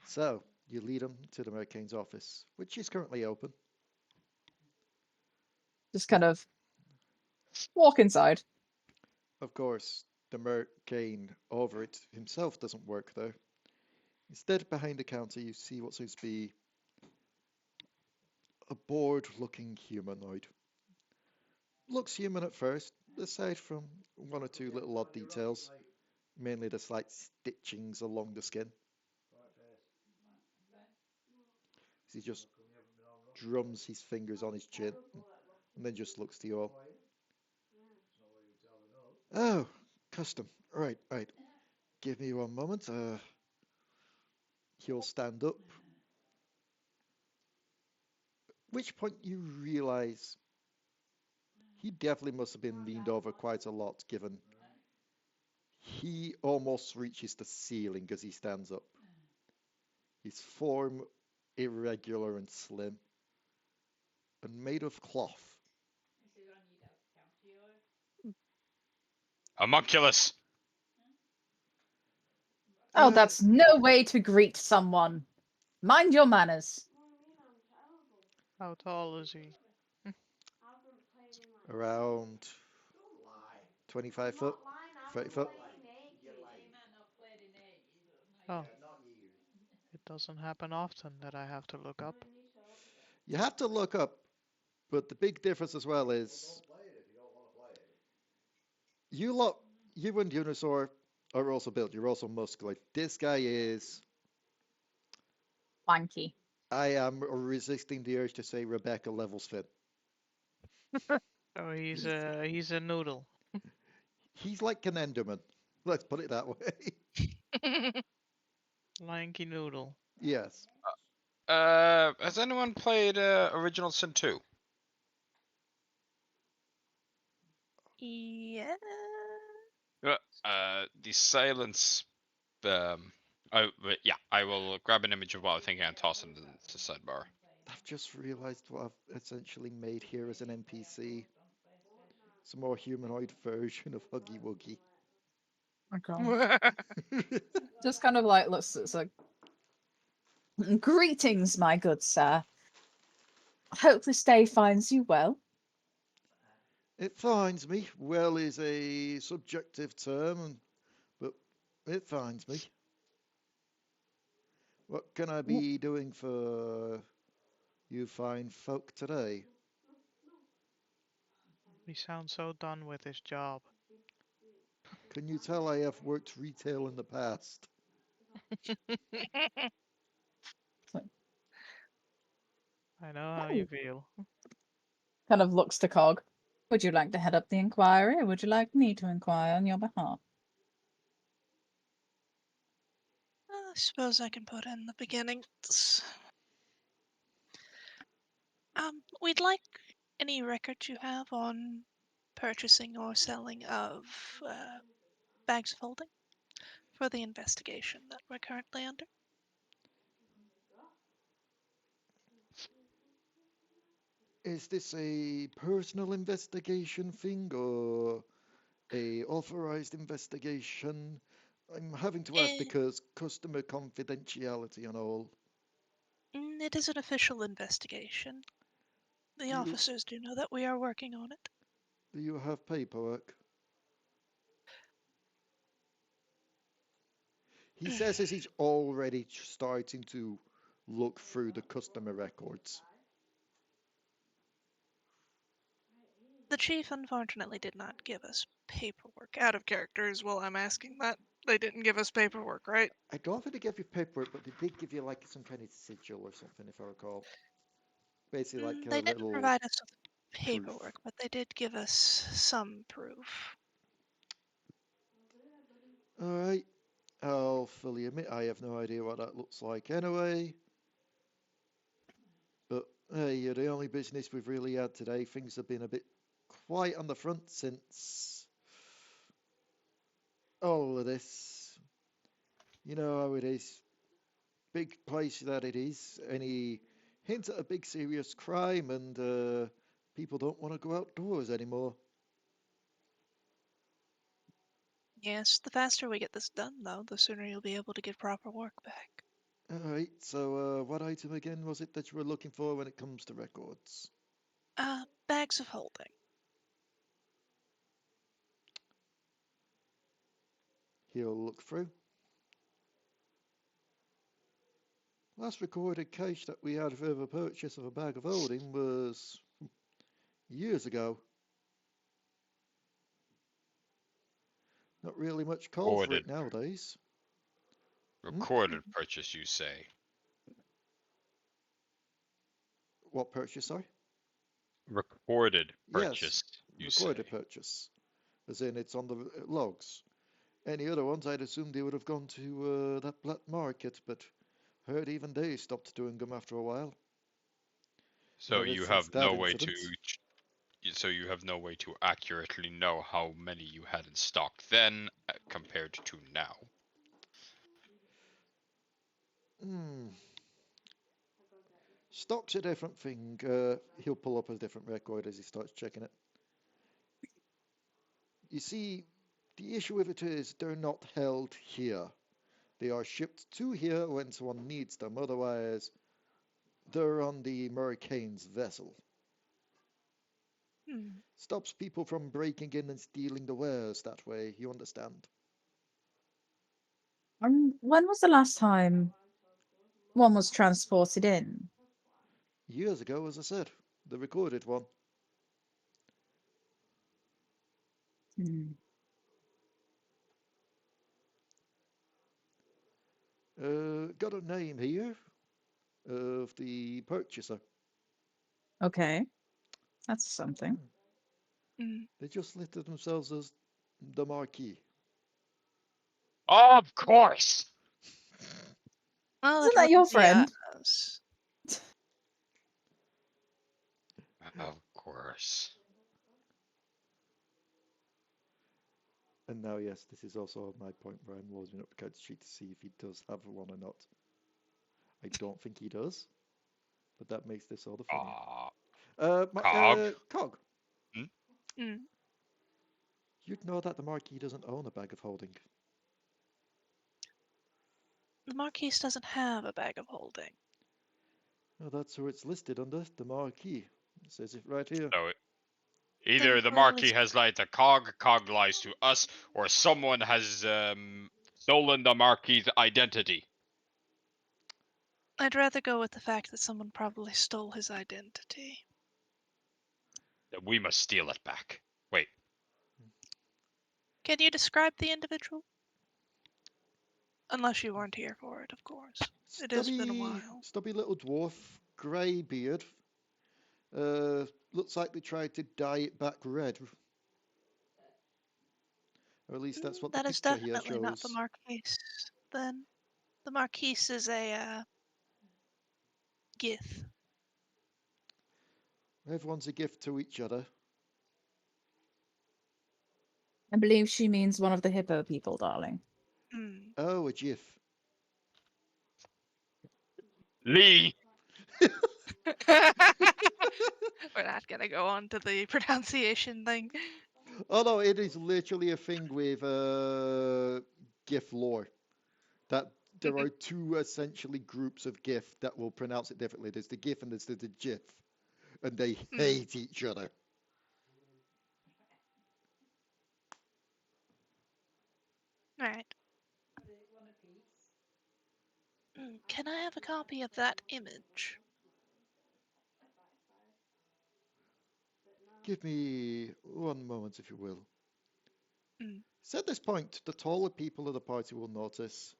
So you lead them to the Mercane's office, which is currently open. Just kind of walk inside. Of course, the Mercane over it himself doesn't work there. Instead, behind the counter, you see what seems to be a bored-looking humanoid. Looks human at first, aside from one or two little odd details, mainly the slight stitchings along the skin. He just drums his fingers on his chin and then just looks to you all. Oh, custom. Right. Give me one moment. He'll stand up. Which point you realize he definitely must have been leaned over quite a lot, given he almost reaches the ceiling as he stands up. His form irregular and slim, and made of cloth. Homunculus! Oh, that's no way to greet someone. Mind your manners. How tall is he? Around 25 foot, 30 foot. Oh. It doesn't happen often that I have to look up. You have to look up, but the big difference as well is you and Unusor are also built. You're also muscular. This guy is Wanky. I am resisting the urge to say Rebecca levels fit. Oh, he's a noodle. He's like an Enderman. Let's put it that way. Lanky noodle. Yes. Has anyone played Original Sin 2? Yes. The silence. I will grab an image of what I'm thinking and toss it into the sidebar. I've just realized what I've essentially made here as an NPC. It's a more humanoid version of Huggy Wuggy. Okay. Just kind of like looks. It's like, greetings, my good sir. Hope this day finds you well. It finds me. Well is a subjective term, but it finds me. What can I be doing for you fine folk today? He sounds so done with his job. Can you tell I have worked retail in the past? I know how you feel. Kind of looks to Cog. Would you like to head up the inquiry, or would you like me to inquire on your behalf? I suppose I can put in the beginnings. We'd like any records you have on purchasing or selling of bags of holding for the investigation that we're currently under. Is this a personal investigation thing or a authorized investigation? I'm having to ask because customer confidentiality and all. It is an official investigation. The officers do know that we are working on it. Do you have paperwork? He says as he's already starting to look through the customer records. The chief unfortunately did not give us paperwork. Out of character as well, I'm asking that. They didn't give us paperwork, right? I don't think they gave you paperwork, but they did give you like some kind of sigil or something, if I recall. Basically, like a They didn't little provide us with proof. paperwork, but they did give us some proof. Alright, I'll fully admit I have no idea what that looks like anyway. But hey, you're the only business we've really had today. Things have been a bit quiet on the front since all of this. You know how it is. Big place that it is. Any hint at a big serious crime and people don't want to go outdoors anymore. Yes, the faster we get this done, though, the sooner you'll be able to get proper work back. Alright, so what item again was it that you were looking for when it comes to records? Bags of holding. He'll look through. Last recorded case that we had for the purchase of a bag of holding was years ago. Not really much call for it nowadays. Recorded purchase, you say? What purchase, sorry? Recorded purchase, yes, recorded purchase. As in it's on the logs. Any other ones, I'd assume they would have gone to that black market, but heard even they stopped doing them after a while. So you have no way to. So you have no way to accurately know how many you had in stock then compared to now. Stock's a different thing. He'll pull up a different record as he starts checking it. You see, the issue with it is they're not held here. They are shipped to here when someone needs them. Otherwise, they're on the Marquis' vessel. Stops people from breaking in and stealing the wares that way, you understand? When was the last time one was transported in? Years ago, as I said. The recorded one. Got a name here of the purchaser. Okay, that's something. They just listed themselves as the Marquis. Of course! Well, Isn't that your friend? Of course. And now, yes, this is also my point where I'm loading up the character sheet to see if he does have one or not. I don't think he does, but that makes this all the funnier. Cog. Cog, Mm. you'd know that the Marquis doesn't own a bag of holding. The Marquis doesn't have a bag of holding. No, that's who it's listed under, the Marquis. It says it right here. So either the Then we'll Marquis has lied to Cog lies to us, or someone has stolen the Marquis' identity. I'd rather go with the fact that someone probably stole his identity. Then we must steal it back. Wait, Can you describe the individual? Unless you weren't here for it, of course. It has been a while. Stubby little dwarf, grey beard. Looks like they tried to dye it back red. Or at least that's what the That is picture here definitely not the shows. Marquis. Then the Marquis is a Giff. Everyone's a gift to each other. I believe she means one of the hippo people, darling. Mm. Oh, a GIF. Leigh. We're not gonna go on to the pronunciation thing. Oh no, it is literally a thing with GIF lore. That there are two essentially groups of GIF that will pronounce it differently. There's the GIF and there's the GIF. And they hate each other. Alright. Can I have a copy of that image? Give me one moment, if you will. Mm. So at this point, the taller people of the party will notice,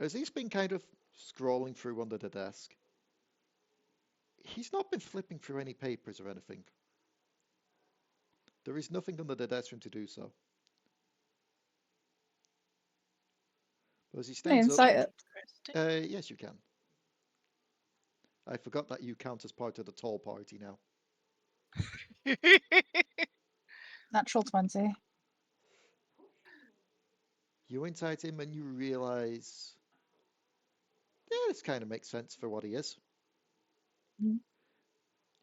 as he's been kind of scrolling through under the desk, he's not been flipping through any papers or anything. There is nothing under the desk for him to do so. But as he Can I stands insight up, it? yes, you can. I forgot that you count as part of the tall party now. Natural 20. You insight him and you realize, yeah, this kind of makes sense for what he is. Mhm.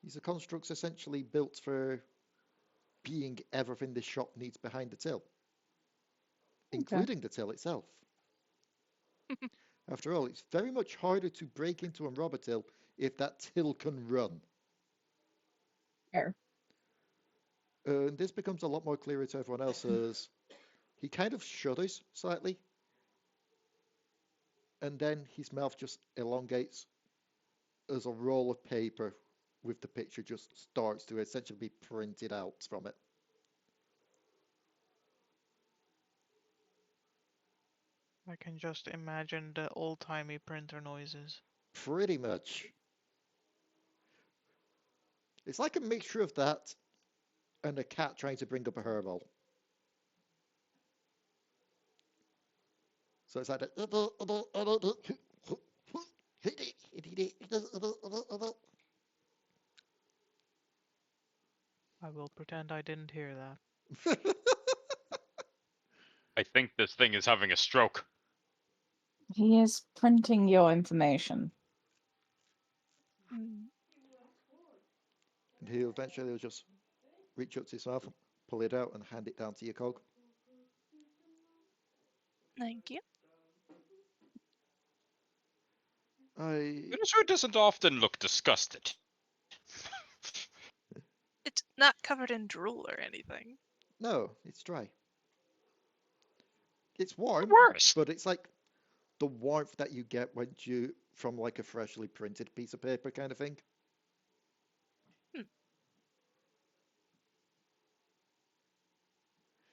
He's a construct essentially built for being everything this shop needs behind the till, including the till itself. After all, it's very much harder to break into and rob a till if that till can run. Fair. And this becomes a lot more clearer to everyone else as he kind of shudders slightly, and then his mouth just elongates as a roll of paper with the picture just starts to essentially be printed out from it. I can just imagine the old-timey printer noises. Pretty much. It's like a mixture of that and a cat trying to bring up a hairball. So it's like I will pretend I didn't hear that. I think this thing is having a stroke. He is printing your information. Mm. And he'll eventually just reach up to his mouth, pull it out, and hand it down to your cog. Thank you. Minosaur doesn't often look disgusted. It's not covered in drool or anything. No, it's dry. It's warm, Worse. but it's like the warmth that you get when you from like a freshly printed piece of paper kind of thing.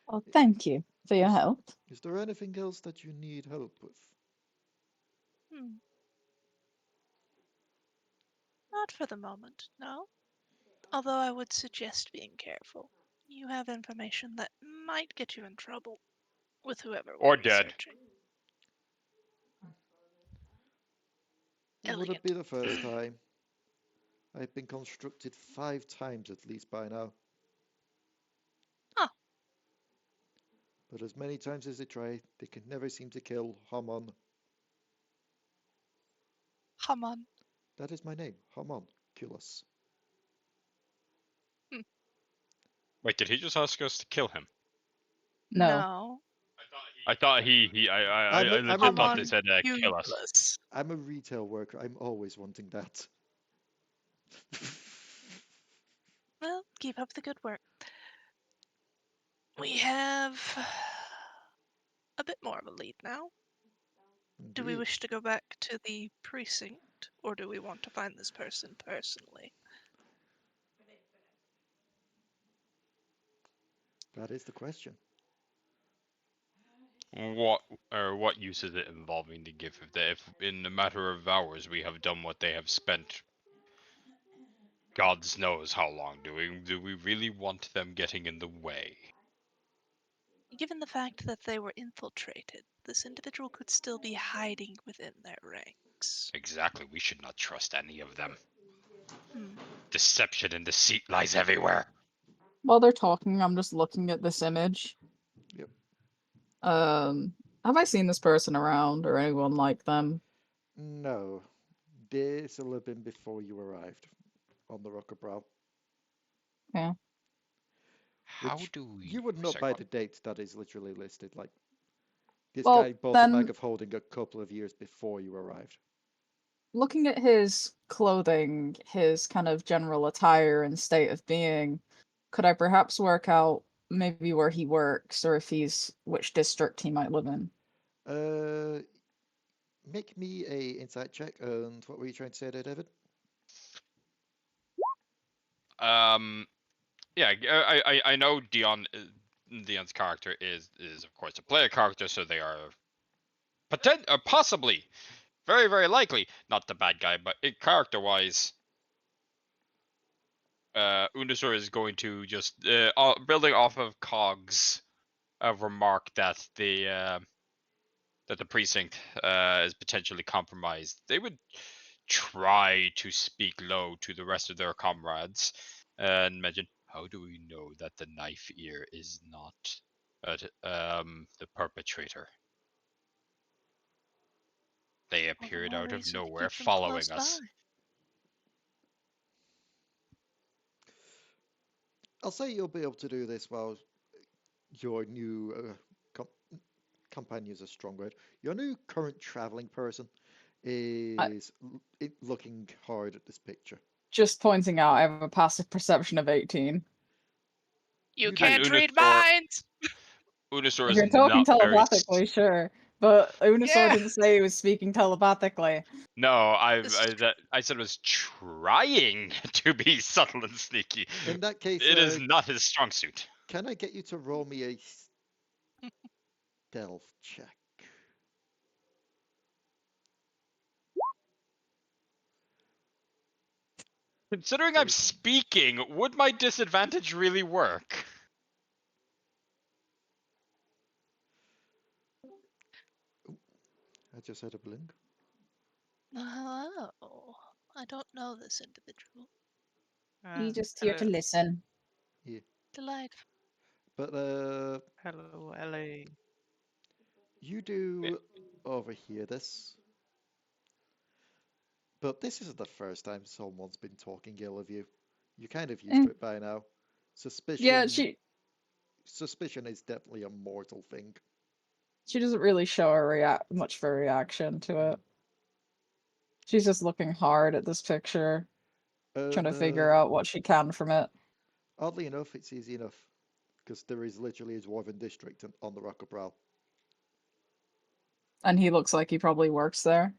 Well, thank you for your help. Is there anything else that you need help with? Not for the moment, no. Although I would suggest being careful. You have information that might get you in trouble with whoever Or will be dead. searching. It wouldn't Elegant. be the first time. I've been constructed 5 times at least by now. Huh. But as many times as they try, they can never seem to kill Hamon. Haman. That is my name, Hamon Culus. Wait, did he just ask us to kill him? No. No. I thought I I'm a- legit I'm a- thought they Haman said kill us. Useless. I'm a retail worker. I'm always wanting that. Well, keep up the good work. We have a bit more of a lead now. Do we Indeed. wish to go back to the precinct, or do we want to find this person personally? That is the question. What use is it involving the Giff if in a matter of hours we have done what they have spent God's knows how long doing? Do we really want them getting in the way? Given the fact that they were infiltrated, this individual could still be hiding within their ranks. Exactly, we should not trust any of them. Hmm. Deception and deceit lies everywhere. While they're talking, I'm just looking at this image. Yep. Have I seen this person around or anyone like them? No. This will have been before you arrived on the Rocker Brow. Yeah. How Which do we? you would know Sorry, by go the date that is literally listed. Like, this Well, guy bought a then- bag of holding a couple of years before you arrived. Looking at his clothing, his kind of general attire and state of being, could I perhaps work out maybe where he works or if he's which district he might live in? Make me a insight check. And what were you trying to say there, David? on. Yeah, I know Dion. Dion's character is of course a player character, so they are possibly, very very likely not the bad guy, but character wise, Unusor is going to just building off of Cog's remark that the precinct is potentially compromised. They would try to speak low to the rest of their comrades and mention, how do we know that the knife ear is not the perpetrator? They All the appeared more out of reason to nowhere keep them following close us. by. I'll say you'll be able to do this while your new companion is a strong word. Your new current traveling person is looking hard at this picture. Just pointing out, I have a passive perception of 18. You do. can't And read Unusor- minds! Unusor If is you're talking not very. telepathically, sure. But Unusor Yeah. didn't say he was speaking telepathically. No, This is true. I said was trying to be subtle and sneaky. In that case, It is not his strong suit. can I get you to roll me a stealth check? Considering I'm speaking, would my disadvantage really work? I just had a blink. Oh, I don't know this individual. You just here to listen. Delightful. But Hello, LA. you do overhear this. But this isn't the first time someone's been talking ill of you. You're kind of used to it by now. Suspicion. Yeah, Suspicion is definitely a mortal thing. she doesn't really show much of a reaction to it. She's just looking hard at this picture, trying to figure out what she can from it. Oddly enough, it's easy enough. Because there is literally a dwarven district on the Rock of Brow. And he looks like he probably works there.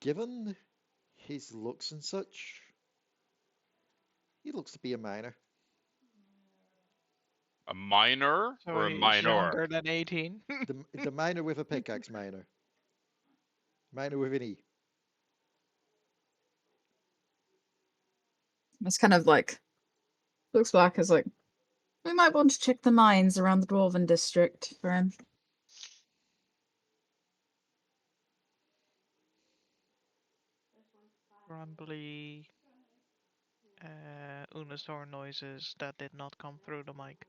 Given his looks and such, he looks to be a minor. A minor So or a he's minor? younger than 18. The minor with a pickaxe minor. Minor with an E. It's kind of like, looks back as like, we might want to check the mines around the Dwarven district for him. Grumbly Unusor noises that did not come through the mic.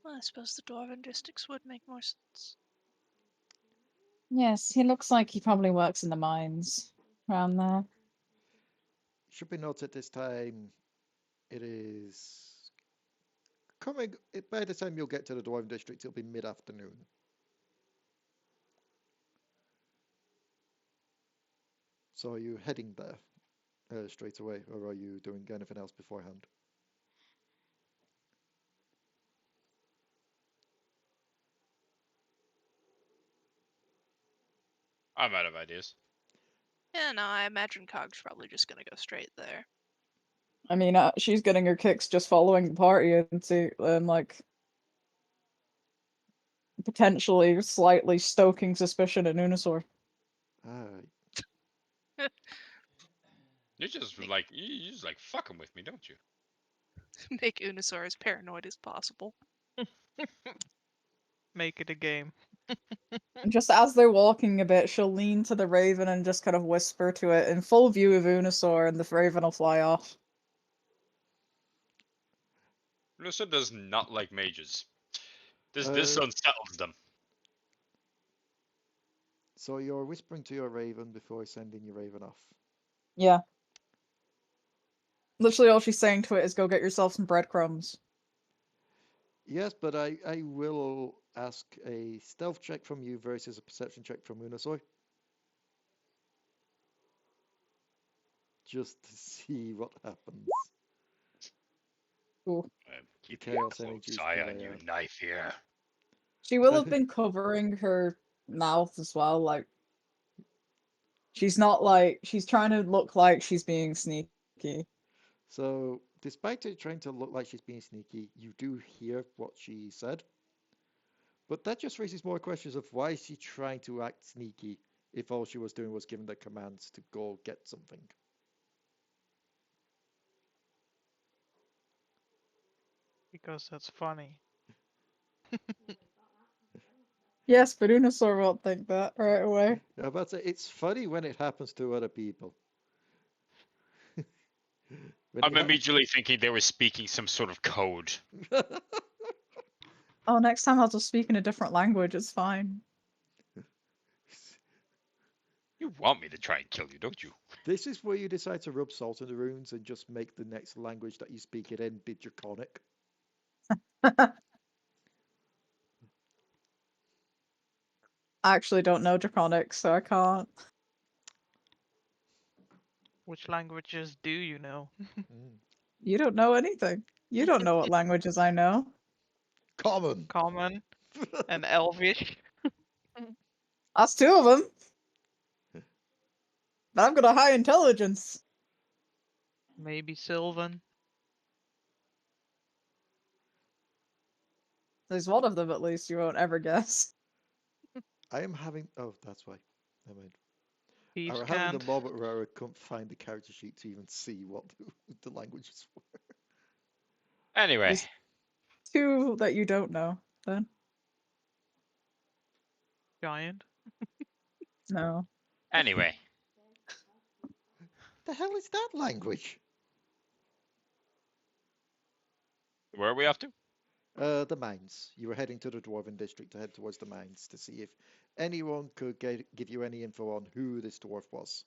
Well, I suppose the dwarven districts would make more sense. Yes, he looks like he probably works in the mines around there. Should be noted this time it is coming. By the time you'll get to the Dwarven District, it'll be mid-afternoon. So are you heading there straight away, or are you doing anything else beforehand? I'm out of ideas. Yeah, no, I imagine Cog's probably just gonna go straight there. I mean, she's getting her kicks just following the party and like potentially slightly stoking suspicion in Unusor. Ah, You just like you just like fucking with me, don't you? Make Unusor as paranoid as possible. Make it a game. Just as they're walking a bit, she'll lean to the raven and just kind of whisper to it in full view of Unusor, and the raven will fly off. Lucia does not like mages. This Uh, unsettles them. so you're whispering to your raven before sending your raven off. Yeah. Literally all she's saying to it is go get yourself some breadcrumbs. Yes, but I will ask a stealth check from you versus a perception check from Minosaur. Just to see what happens. Ooh. Keep chaos a energies close eye that on I you, am. knife here. She will have been covering her mouth as well, like she's not like she's trying to look like she's being sneaky. So, despite her trying to look like she's being sneaky, you do hear what she said. But that just raises more questions of why is she trying to act sneaky if all she was doing was giving the commands to go get something. Because that's funny. Yes, but Unusor won't think that right away. Yeah, but it's funny when it happens to other people. When I'm it immediately thinking they were speaking some sort of code. Oh, next time I'll just speak in a different language, it's fine. You want me to try and kill you, don't you? This is where you decide to rub salt in the runes and just make the next language that you speak it in be draconic. I actually don't know Draconic, so I can't. Which languages do you know? Mm. You don't know anything. You don't know what languages I know. Common! Common and Elvish. That's two of them. But I've got a high intelligence. Maybe Sylvan. There's one of them at least you won't ever guess. I am having. Oh, that's why. Never mind. Thieves I'm having can't. the moment where I couldn't find the character sheet to even see what the language is for. Anyway, There's two that you don't know, then. Giant. No. anyway. The hell is that language? Where are we off to? The mines. You were heading to the Dwarven District to head towards the mines to see if anyone could give you any info on who this dwarf was.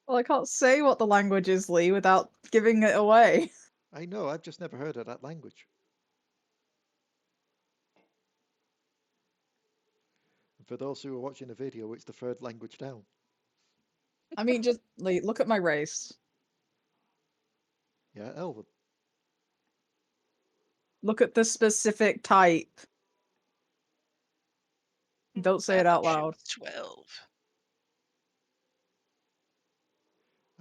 Well, I can't say what the language is, Leigh, without giving it away. I know, I've just never heard of that language. And for those who are watching the video, it's the third language down. I mean, just Leigh, look at my race. Yeah, Elven. Look at the specific type. Don't say it out Average loud. 12.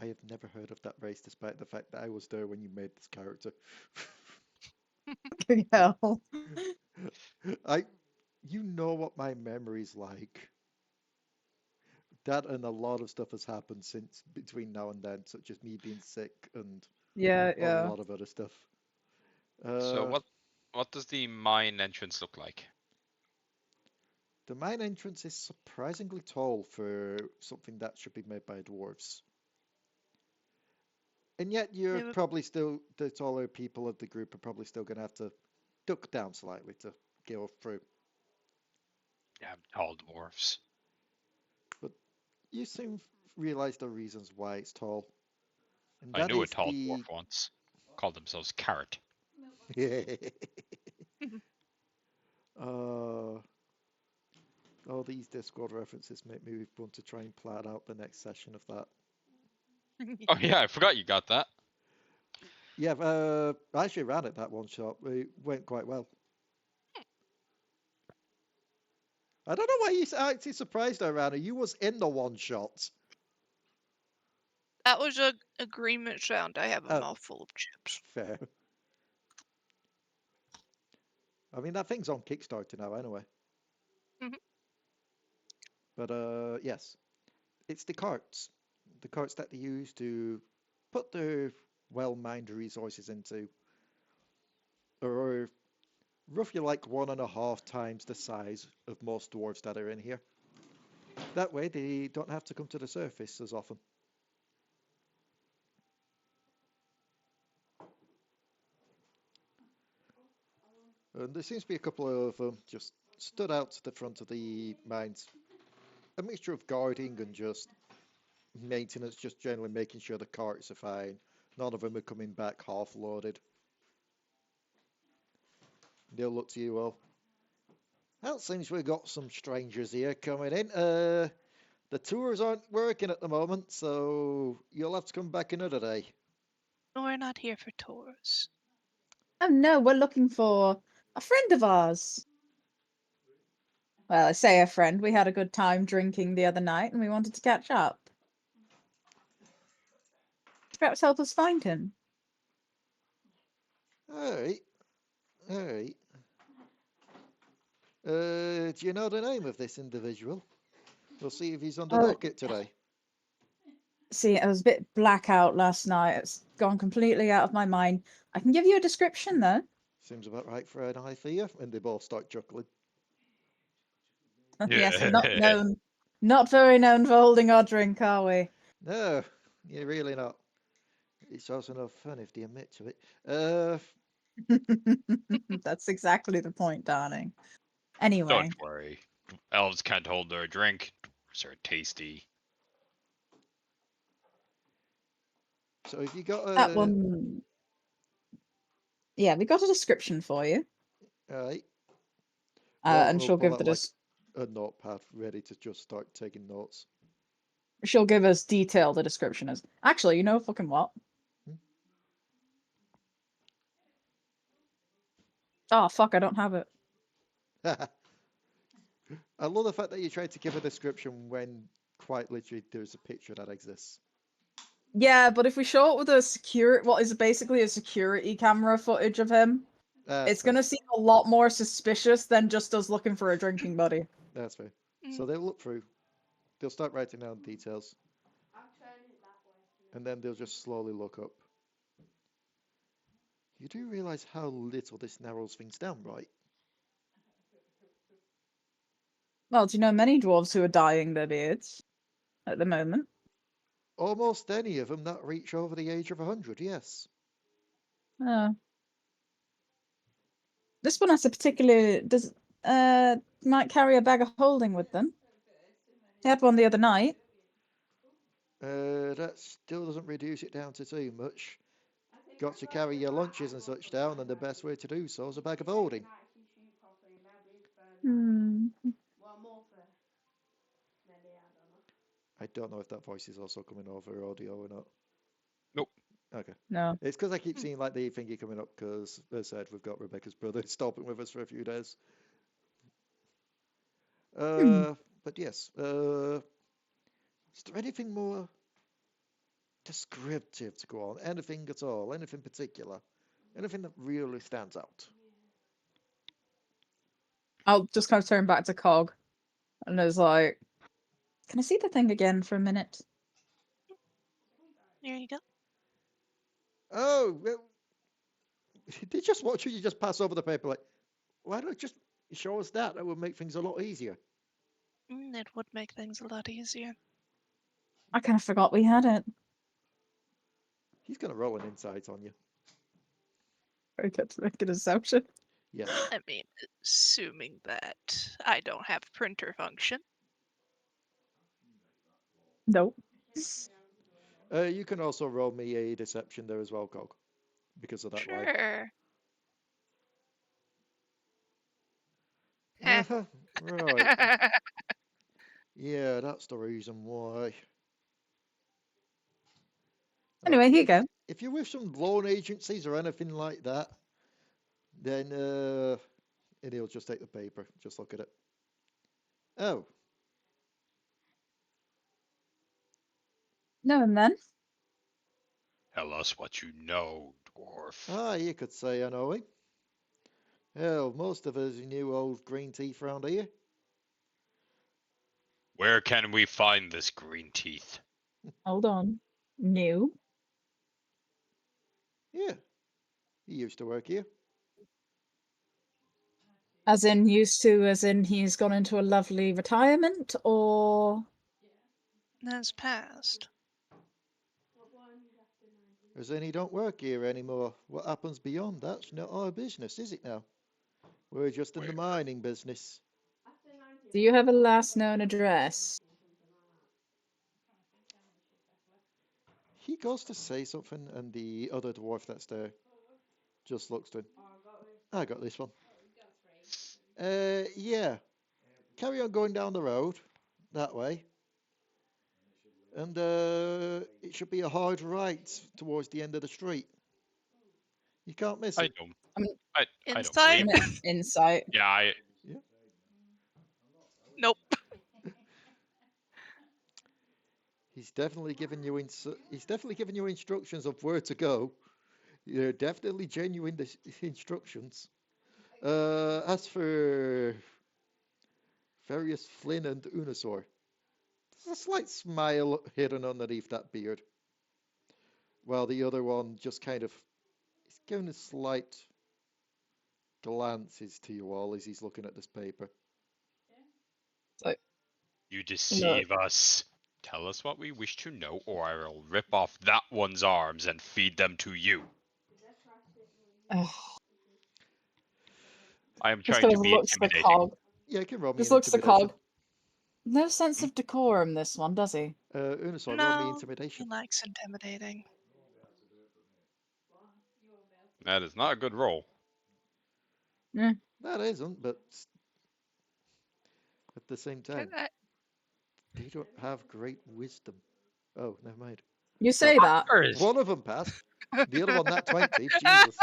I have never heard of that race, despite the fact that I was there when you made this character. Hell. You know what my memory's like. That and a lot of stuff has happened since between now and then, such as me being sick and Yeah, a yeah. lot of other stuff. So what does the mine entrance look like? The mine entrance is surprisingly tall for something that should be made by dwarves. And yet you're They were- probably still, the taller people of the group are probably still going to have to duck down slightly to go through. Damn tall dwarfs. You soon realize the reasons why it's tall. And I that knew a is tall the... dwarf once. Called themselves Carrot. All these Discord references make me want to try and plan out the next session of that. Oh yeah, I forgot you got that. Yeah, I actually ran it that one shot. It went quite well. I don't know why you actually surprised her, Ranna. You was in the one shot. That was a agreement sound. I have a Oh. mouthful of chips. Fair. I mean, that thing's on Kickstarter now anyway. Mhm. But yes, it's the carts. The carts that they use to put their well-mined resources into are roughly like 1.5 times the size of most dwarves that are in here. That way they don't have to come to the surface as often. And there seems to be a couple of them just stood out to the front of the mines. A mixture of guarding and just maintenance, just generally making sure the carts are fine. None of them are coming back half loaded. They'll look to you all. Well, it seems we've got some strangers here coming in. The tours aren't working at the moment, so you'll have to come back another day. We're not here for tours. Oh no, we're looking for a friend of ours. Well, I say a friend. We had a good time drinking the other night and we wanted to catch up. Perhaps help us find him. Alright. Alright. Do you know the name of this individual? We'll see if he's on the Oh. docket today. See, I was a bit blackout last night. It's gone completely out of my mind. I can give you a description, though. Seems about right for an eye for you. And they both start chuckling. Yes, I'm not very known for holding our drink, are we? No, you're really not. It's also no fun if they admit to it. That's exactly the point, darling. Anyway, Don't worry. Elves can't hold their drink. Dwarves are tasty. So if you got that one. Yeah, we got a description for you. Alright. And she'll pull give out, the like, a notepad ready to just start taking notes. she'll give us detail. The description is actually, you know, fucking what? Oh fuck, I don't have it. I love the fact that you tried to give a description when quite literally there's a picture that exists. Yeah, but if we show it with what is basically a security camera footage of him, it's fair. gonna seem a lot more suspicious than just us looking for a drinking buddy. That's fair. So they'll look through. They'll start writing down details. And then they'll just slowly look up. You do realise how little this narrows things down, right? Well, do you know many dwarves who are dyeing their beards at the moment? Almost any of them that reach over the age of 100, yes. This one has a particular might carry a bag of holding with them. They had one the other night. That still doesn't reduce it down to too much. Got to carry your lunches and such down, and the best way to do so is a bag of holding. I don't know if that voice is also coming over audio or not. Nope. Okay. No. It's because I keep seeing like the thingy coming up because, as I said, we've got Rebecca's brother stopping with us for a few days. But yes, is there anything more descriptive to go on? Anything at all? Anything particular? Anything that really stands out? I'll just kind of turn back to Cog, and it's like, can I see the thing again for a minute? Here you go. Oh, well, did you just watch it? You just pass over the paper like, why don't you just show us that? That would make things a lot easier. It would make things a lot easier. I kind of forgot we had it. He's going to roll an insight on you. I get to make an assumption. Yes. I mean, assuming that I don't have printer function. Nope. You can also roll me a deception there as well, Cog, because of that line. Sure. Heh. Right. Yeah, that's the reason why. Anyway, here you go. If you're with some loan agencies or anything like that, then and he'll just take the paper. Just look at it. Oh, No, and then. Tell us what you know, dwarf. you could say I know him. Hell, most of us knew old green teeth round here. Where can we find this green teeth? Hold on. New. Yeah, he used to work here. As in used to, as in he's gone into a lovely retirement, or Has passed. As in he don't work here anymore. What happens beyond that's not our business, is it now? We're just in the mining business. do you have a last known address? He goes to say something, and the other dwarf that's there just looks to him. I got this one. Yeah. Carry on going down the road that way, and it should be a hard right towards the end of the street. You can't miss I it. don't. I mean, I don't Insight? believe. Insight. Yeah, Nope. He's definitely giving you instructions of where to go. You're definitely genuine instructions. As for Ferrius, Flynn, and Unusor, there's a slight smile hidden underneath that beard. While the other one just kind of is giving a slight glances to you all as he's looking at this paper. you deceive us. Tell us what we wish to know, or I will rip off that one's arms and feed them to you. Ugh, I am just trying kind to of be looks the intimidating. cog. Yeah, you can roll me Just an looks the intimidation. cog. No sense of decorum, this one, does he? Unusor, roll me No, he intimidation. likes intimidating. That is not a good roll. That isn't, but at the same time, they don't have great wisdom. Oh, never mind. You say that. One of them passed. The other one, that 20. Jesus.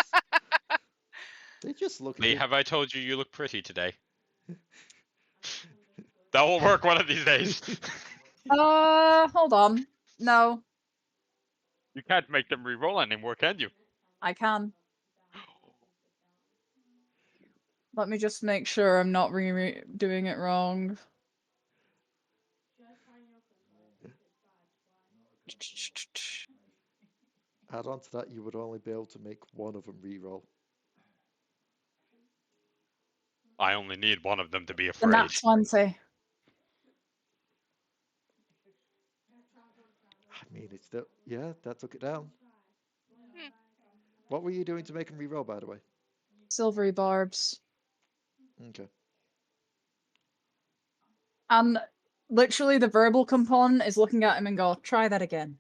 They just look at Leigh, you. have I told you you look pretty today? That will work one of these days. Hold on. No, You can't make them re-roll anymore, can you? I can. Let me just make sure I'm not doing it wrong. Add on to that, you would only be able to make one of them re-roll. I only need one of them to be The afraid. nat 20. I mean, it's still... Yeah, that took it down. What were you doing to make him re-roll, by the way? Silvery barbs. Okay. And literally the verbal component is looking at him and go, try that again.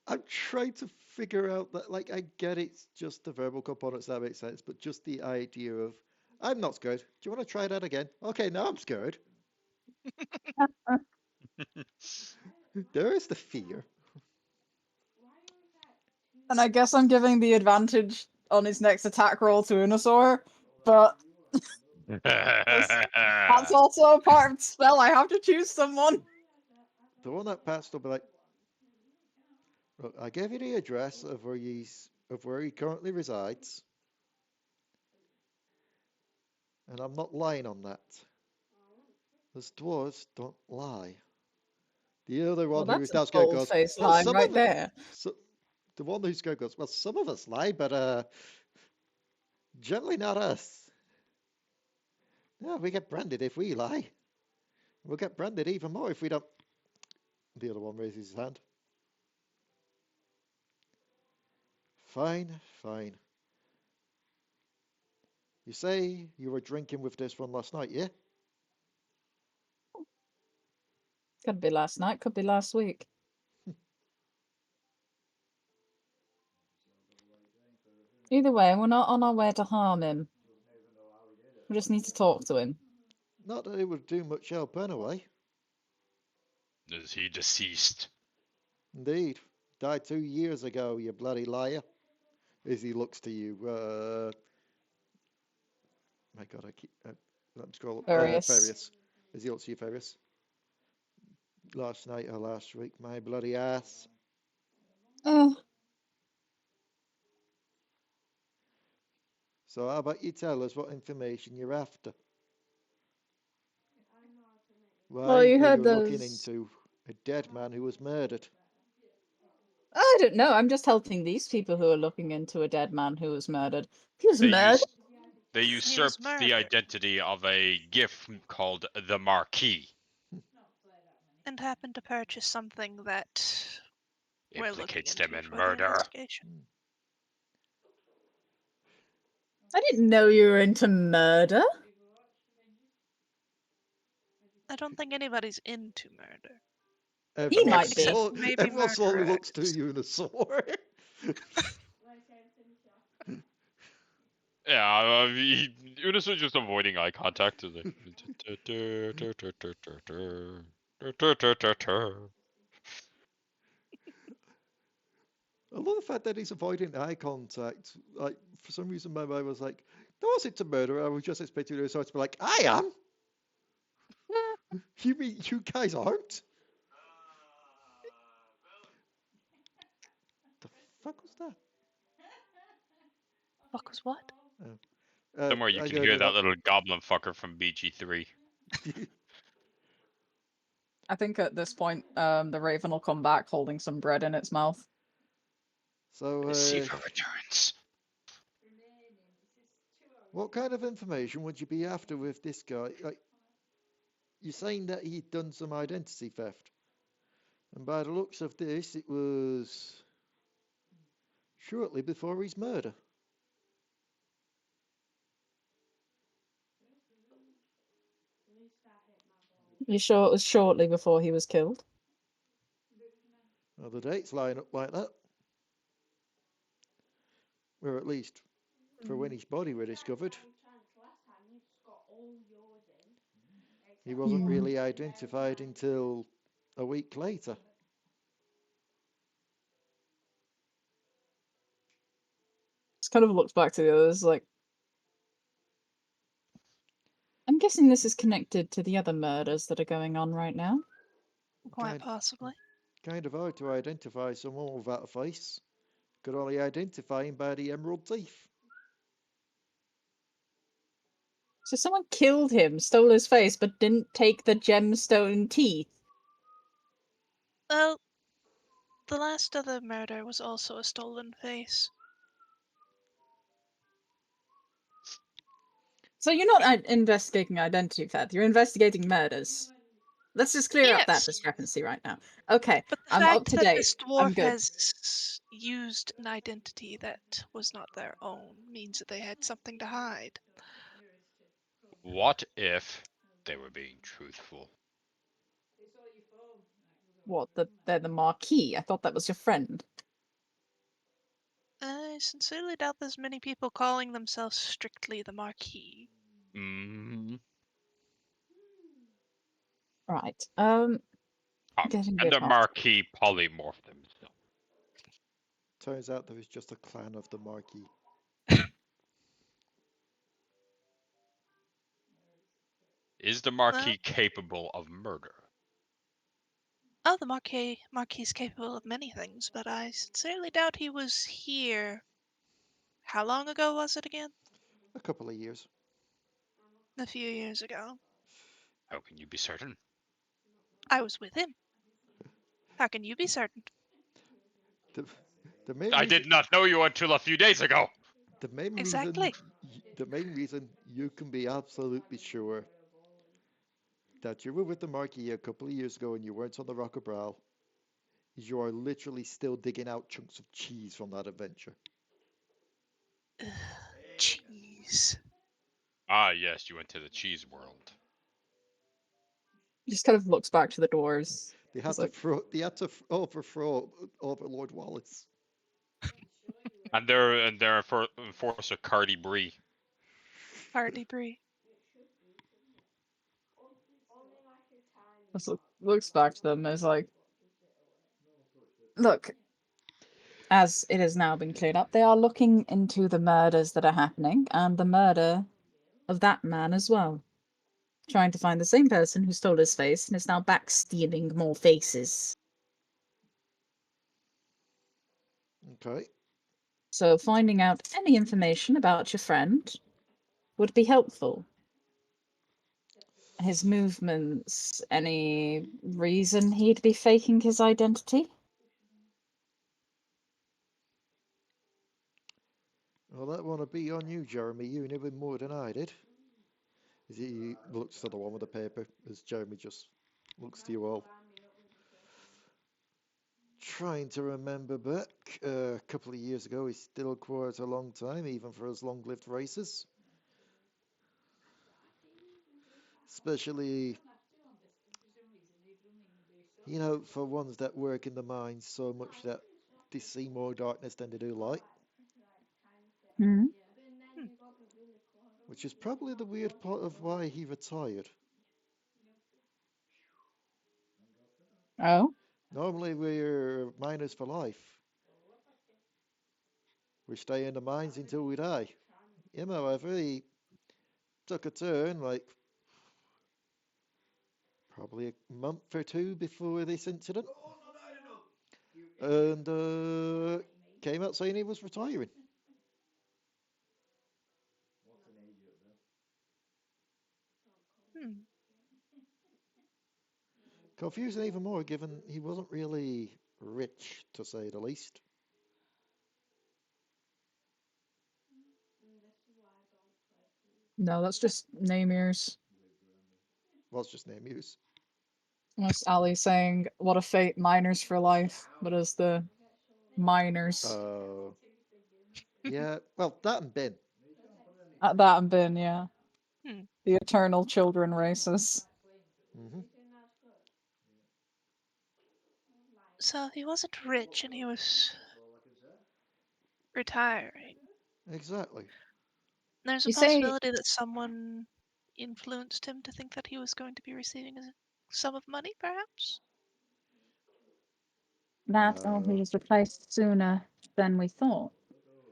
I'm trying to figure out that, like, I get it's just the verbal components, that makes sense, but just the idea of, I'm not scared. Do you want to try that again? Okay, now I'm scared. There is the fear. And I guess I'm giving the advantage on his next attack roll to Unusor, but that's also a part of the spell. I have to choose someone. The one that passed will be like, look, I gave you the address of where he currently resides, and I'm not lying on that. Those dwarves don't lie. The other one Well, who that's is now a scared goes, bold-faced well, line some right of there. so, the one who's scared goes, well, some of us lie, but generally not us. Yeah, we get branded if we lie. We'll get branded even more if we don't. The other one raises his hand. Fine, fine. You say you were drinking with this one last night, yeah? Could be last night, could be last week. Either way, we're not on our way to harm him. We just need to talk to him. Not that it would do much help anyway. Is he deceased? Indeed. Died 2 years ago, you bloody liar. As he looks to you. My God, I keep. Let me scroll up. Ferrius. Ferrius. As he looks to you, Ferrius. Last night or last week, my bloody ass. Oh, So how about you tell us what information you're after? Why well, you are heard you looking those. into a dead man who was murdered? I don't know. I'm just helping these people who are looking into a dead man who was murdered. He was They murdered. they He was usurped the murdered identity of a Giff called the Marquis. and happened to purchase something that we're looking Implicates into them in for the murder. investigation. I didn't know you were into murder. I don't think anybody's into murder. He Everyone, might be. Except maybe everyone slowly looks to murderers. Unusor. Yeah, Unusor is just avoiding eye contact. I love the fact that he's avoiding eye contact. Like, for some reason, my mind was like, no one's into murder. I was just expecting Unusor to be like, I am? You mean you guys aren't? The fuck was that? Fuck was what? Somewhere you I can heard hear it that up. little goblin fucker from BG3. I think at this point, the raven will come back holding some bread in its mouth. So, Deceiver returns. what kind of information would you be after with this guy? Like, you're saying that he'd done some identity theft. And by the looks of this, it was shortly before his murder. You sure it was shortly before he was killed? Well, the dates line up like that. Or at least for when his body was discovered. He wasn't really identified until a week later. Just kind of looks back to the others like, I'm guessing this is connected to the other murders that are going on right now. Quite Kind, possibly. kind of hard to identify someone without a face. Could only identify him by the emerald teeth. So someone killed him, stole his face, but didn't take the gemstone teeth. Well, the last other murder was also a stolen face. So you're not investigating identity theft, you're investigating murders. Let's just clear up that Yes. discrepancy right now. Okay, But the I'm up fact to that date. this I'm dwarf good. has used an identity that was not their own means that they had something to hide. What if they were being truthful? What, they're the Marquis? I thought that was your friend. I sincerely doubt there's many people calling themselves strictly the Marquis. Mm. Right, getting a And bit the off. Marquis polymorphed himself. Turns out there was just a clan of the Marquis. Is the Marquis capable of murder? Oh, the Marquis is capable of many things, but I sincerely doubt he was here. How long ago was it again? A couple of years. A few years ago. How can you be certain? I was with him. How can you be certain? The main I reason, did not know you until a few days ago. the main reason Exactly. The main reason you can be absolutely sure that you were with the Marquis a couple of years ago and you weren't on the Rock of Brow is you are literally still digging out chunks of cheese from that adventure. Cheese. Ah, yes, you went to the cheese world. He just kind of looks back to the doors. They had It's to like, overthrow Overlord Wallace. And they're for Enforcer Cardi Brie. Party brie. just looks back to them and is like, look, as it has now been cleared up, they are looking into the murders that are happening and the murder of that man as well. Trying to find the same person who stole his face and is now back stealing more faces. Okay. So finding out any information about your friend would be helpful. His movements, any reason he'd be faking his identity? Well, that want to be on you, Jeremy. You knew him more than I did. As he looks to the one with the paper, as Jeremy just looks to you all. Trying to remember back a couple of years ago, is still quite a long time, even for us long-lived races. Especially, you know, for ones that work in the mines so much that they see more darkness than they do light. Hmm. Which is probably the weird part of why he retired. Oh? Normally we're miners for life. We stay in the mines until we die. Him, however, he took a turn like probably a month or two before this incident. And came out saying he was retiring. Hmm. Confusing even more given he wasn't really rich, to say the least. No, that's just Namir's. Was just name use. That's Ali saying, what a fate, miners for life. But as the miners. Yeah, well, that and Ben. At that and been, yeah. Hmm. The eternal children races. Hmm. So he wasn't rich and he was retiring. Exactly. There's a You say possibility that someone influenced him to think that he was going to be receiving a sum of money, perhaps? that or he was replaced sooner than we thought.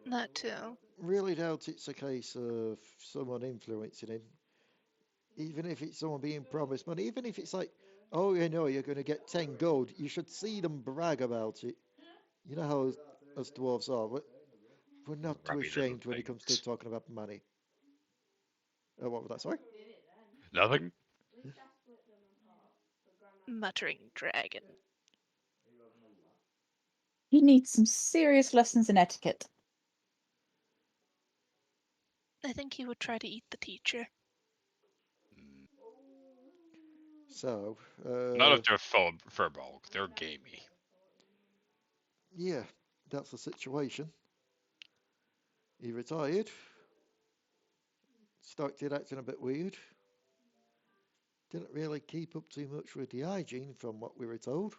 That too. Really doubt it's a case of someone influencing him. Even if it's someone being promised money, even if it's like, oh, you know, you're going to get 10 gold, you should see them brag about it. You know how us dwarves are. We're not too Grubby little ashamed when it comes to things. talking about money. What was that? Sorry? Nothing? Muttering dragon. He needs some serious lessons in etiquette. I think he would try to eat the teacher. Mm. So, Not if they're furball. They're gamey. yeah, that's the situation. He retired. Started acting a bit weird. Didn't really keep up too much with the hygiene from what we were told.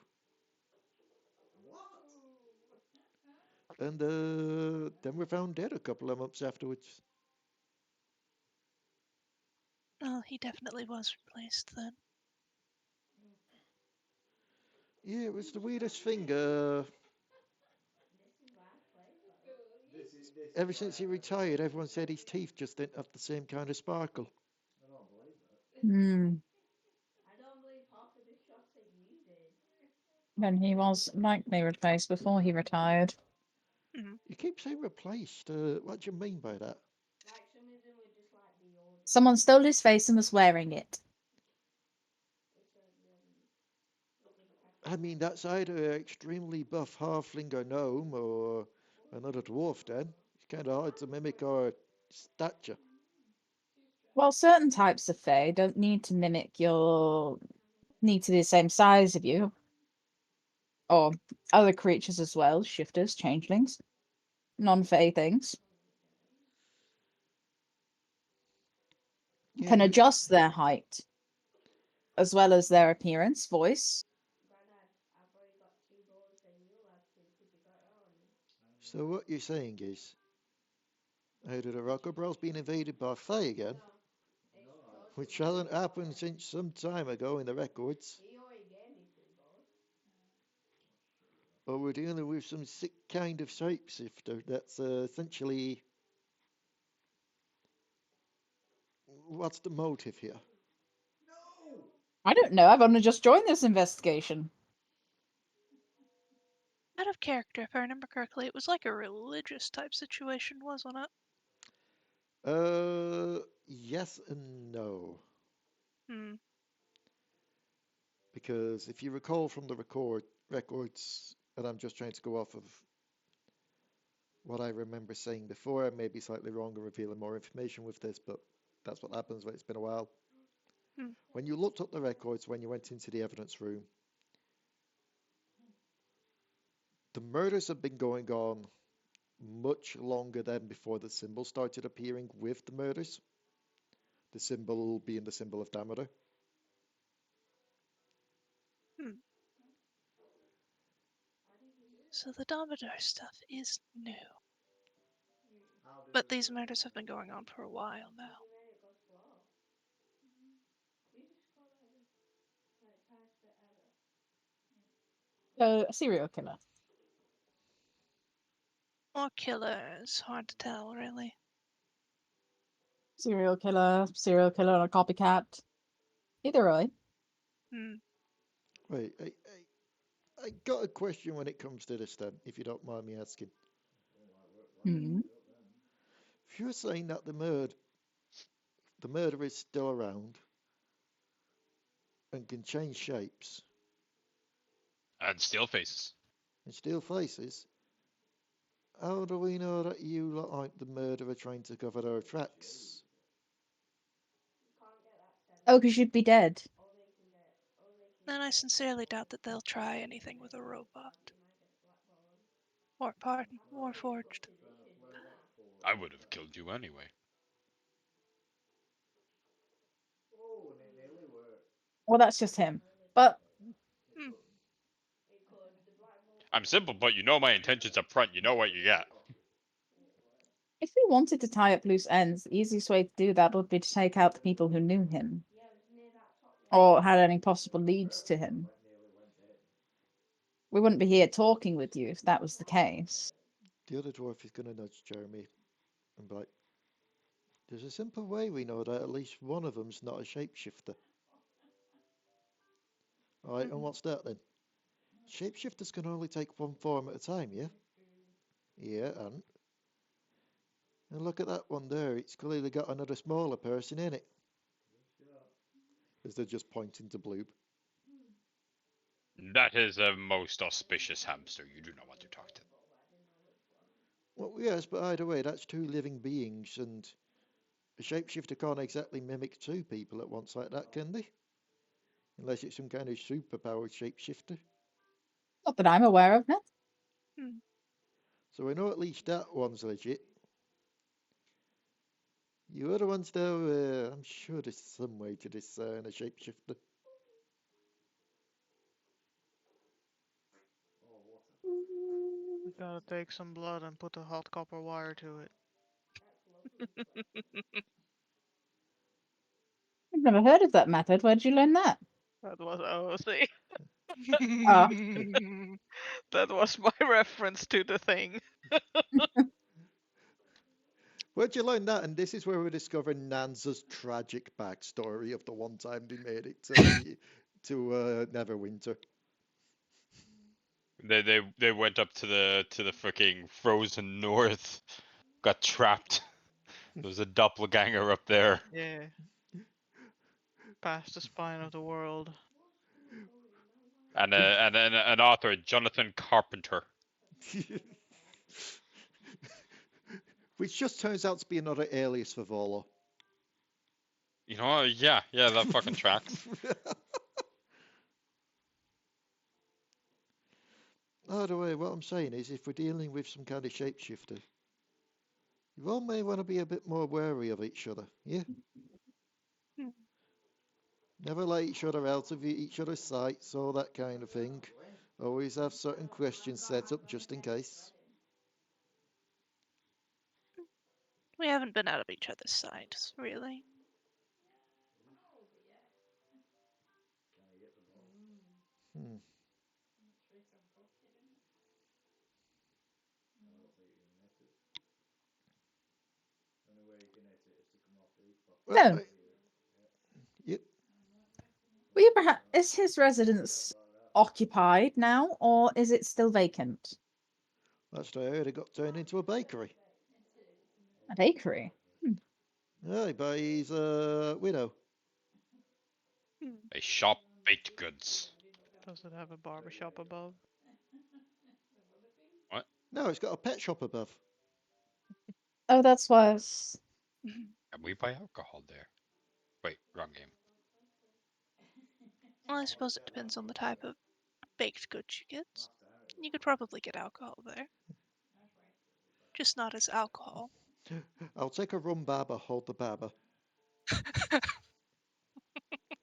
And then we're found dead a couple of months afterwards. Well, he definitely was replaced then. Yeah, it was the weirdest thing. Ever since he retired, everyone said his teeth just didn't have the same kind of sparkle. Hmm. Then he was likely replaced before he retired. You keep saying replaced. What do you mean by that? Someone stole his face and was wearing it. I mean, that's either an extremely buff halfling or gnome or another dwarf then. It's kind of hard to mimic our stature. Well, certain types of fae don't need to mimic your... need to be the same size of you. Or other creatures as well, shifters, changelings, non-fae things, Yeah, can adjust their height, as well as their appearance, voice. So what you're saying is, out of the Raka Bros being invaded by Fae again, which hasn't happened since some time ago in the records, or we're dealing with some sick kind of shapeshifter that's essentially... What's the motive here? I don't know, I've only just joined this investigation. Out of character, if I remember correctly, it was like a religious type situation, wasn't it? Yes and no. Hmm. Because if you recall from the records, and I'm just trying to go off of what I remember saying before, I may be slightly wrong and revealing more information with this, but that's what happens when it's been a while. Hmm. When you looked up the records, when you went into the evidence room, the murders have been going on much longer than before the symbol started appearing with the murders. The symbol being the symbol of Damodar. Hmm. So the Domador stuff is new. But these murders have been going on for a while now. A serial killer. Or killers, hard to tell, really. Serial killer and a copycat. Either way. Hmm. Wait, I got a question when it comes to this then, if you don't mind me asking. Hmm. If you're saying that the murderer is still around and can change shapes And steel faces. and steal faces, how do we know that you look like the murderer trying to cover their tracks? Oh, because you'd be dead. And I sincerely doubt that they'll try anything with a robot. Or, pardon, Warforged. I would have killed you anyway. Well, that's just him. But Hmm. I'm simple, but you know my intentions up front. You know what you get. if we wanted to tie up loose ends, the easiest way to do that would be to take out the people who knew him. Or had any possible leads to him. We wouldn't be here talking with you if that was the case. The other dwarf is going to nudge Jeremy and be like, there's a simple way we know that at least one of them's not a shapeshifter. Alright, and what's that then? Shapeshifters can only take one form at a time, yeah? Yeah, and look at that one there, it's clearly got another smaller person in it. As they're just pointing to Bloob. That is a most auspicious hamster. You do not want to talk to. Well, yes, but either way, that's two living beings, and a shapeshifter can't exactly mimic two people at once like that, can they? Unless it's some kind of superpowered shapeshifter. Not that I'm aware of, no. Hmm. So we know at least that one's legit. You other ones, though, I'm sure there's some way to discern a shapeshifter. We gotta take some blood and put a hot copper wire to it. I've never heard of that method. Where'd you learn that? That was OC. Ah. That was my reference to the thing. Where'd you learn that? And this is where we discover Nanza's tragic backstory of the one time they made it to Neverwinter. They went up to the fucking frozen north, got trapped. There was a doppelganger up there. Yeah. Past the spine of the world. And an author, Jonathan Carpenter. Which just turns out to be another alias for Volo. You know, yeah, that fucking tracks. Either way, what I'm saying is, if we're dealing with some kind of shapeshifter, you all may want to be a bit more wary of each other, yeah? Hmm. Never let each other out of each other's sights, all that kind of thing. Always have certain questions set up just in case. We haven't been out of each other's sights, really. Hmm. Well, No. Yep. Will you perhaps, is his residence occupied now, or is it still vacant? Last I heard, it got turned into a bakery. A bakery? Aye, by his widow. A shop baked goods. Does it have a barbershop above? No, it's got a pet shop above. Oh, that's why I was... Can we buy alcohol there? Wait, wrong game. Well, I suppose it depends on the type of baked goods you get. You could probably get alcohol there. Just not as alcohol. I'll take a rum barber, hold the barber.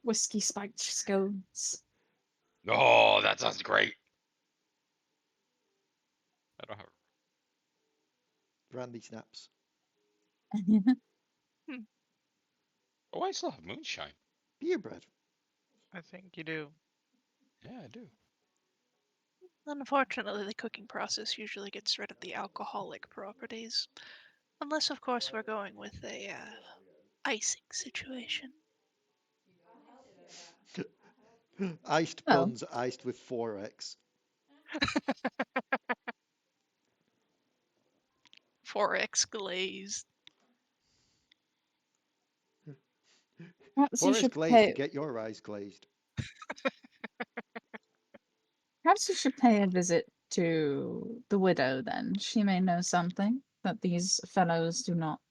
whiskey spiked scones. Oh, that sounds great. I don't have. Brandy snaps. Oh, I still have moonshine. Beer bread. I think you do. Yeah, I do. Unfortunately, the cooking process usually gets rid of the alcoholic properties. Unless, of course, we're going with a icing situation. Iced Oh. buns, iced with 4x. 4x glaze. Perhaps you 4x should glazed to pay. get your eyes glazed. Perhaps you should pay a visit to the widow. Then she may know something that these fellows do not.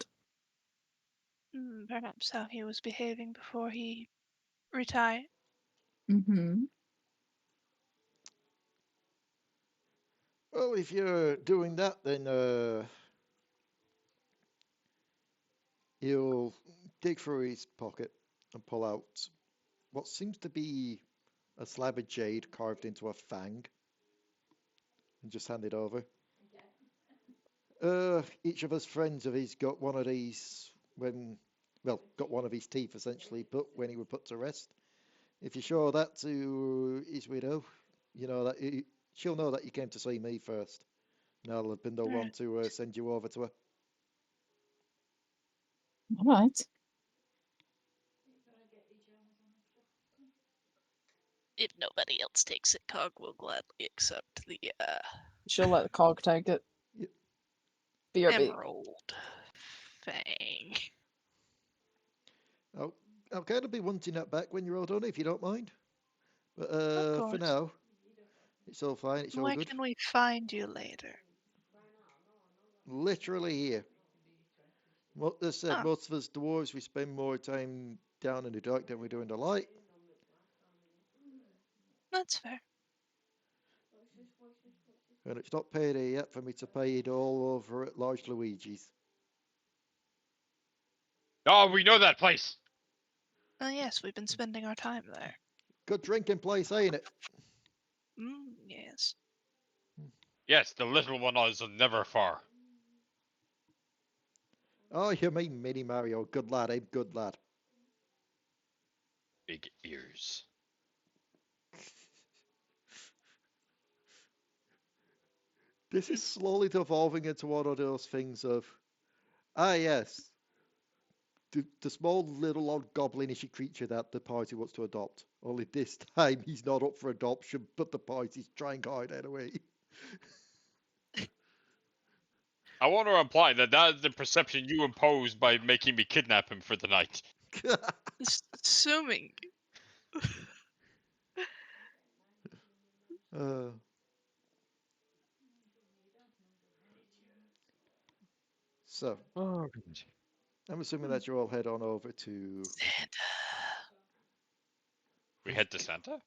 Perhaps how he was behaving before he retired. Mm-hmm. Well, if you're doing that, then he'll dig through his pocket and pull out what seems to be a slab of jade carved into a fang and just hand it over. Each of us friends of his got one of these when, well, got one of his teeth essentially, but when he was put to rest. If you show that to his widow, you know that she'll know that you came to see me first. And I'll have been the one to send you over to her. All right. If nobody else takes it, Cog will gladly accept the She'll let the cog take it. Yep. BRB. emerald fang. I'll kind of be wanting that back when you're all done, if you don't mind. But Of for course. now, it's all fine. It's all Where good. can we find you later? Literally here. What they said, Ah. most of us dwarves, we spend more time down in the dark than we do in the light. That's fair. And it's not payday yet for me to pay it all over at Large Luigi's. Oh, we know that place. Yes, we've been spending our time there. Good drinking place, ain't it? Yes. Yes, the little one is never far. Oh, you mean Mini Mario. Good lad, eh? Good lad. Big ears. This is slowly devolving into one of those things of, yes, the small little odd goblin-ishy creature that the party wants to adopt. Only this time he's not up for adoption, but the party's trying hard anyway. I want to imply that that is the perception you imposed by making me kidnap him for the night. Assuming. So, Oh, I'm assuming that you all head on over to. Santa. we head to Santa?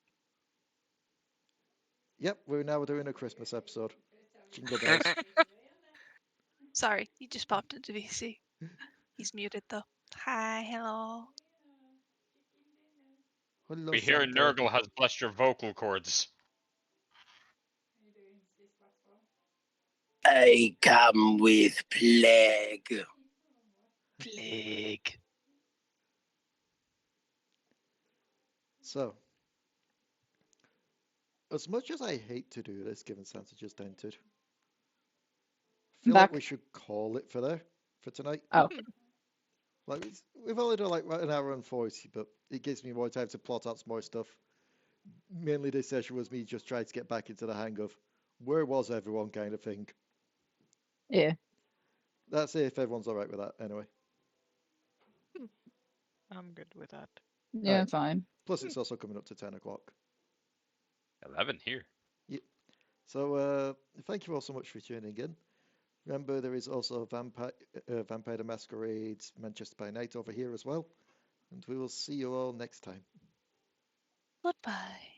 Yep, we're now doing a Christmas episode. Jingle bells. Sorry, he just popped into VC. He's muted though. Hi, hello. Hello, We hear Santa. Nurgle has blessed your vocal cords. I come with plague. Plague. So, as much as I hate to do this, given Santa just entered, I feel like Back. we should call it for tonight. Oh. Like we've only done like an hour and 40, but it gives me more time to plot out some more stuff. Mainly this session was me just trying to get back into the hang of where was everyone kind of thing. Yeah. That's it if everyone's alright with that anyway. I'm good with that. Yeah, Alright. fine. Plus it's also coming up to 10 o'clock. 11 here. So thank you all so much for tuning in. Remember there is also Vampire the Masquerade's Manchester by Night over here as well. And we will see you all next time. Goodbye.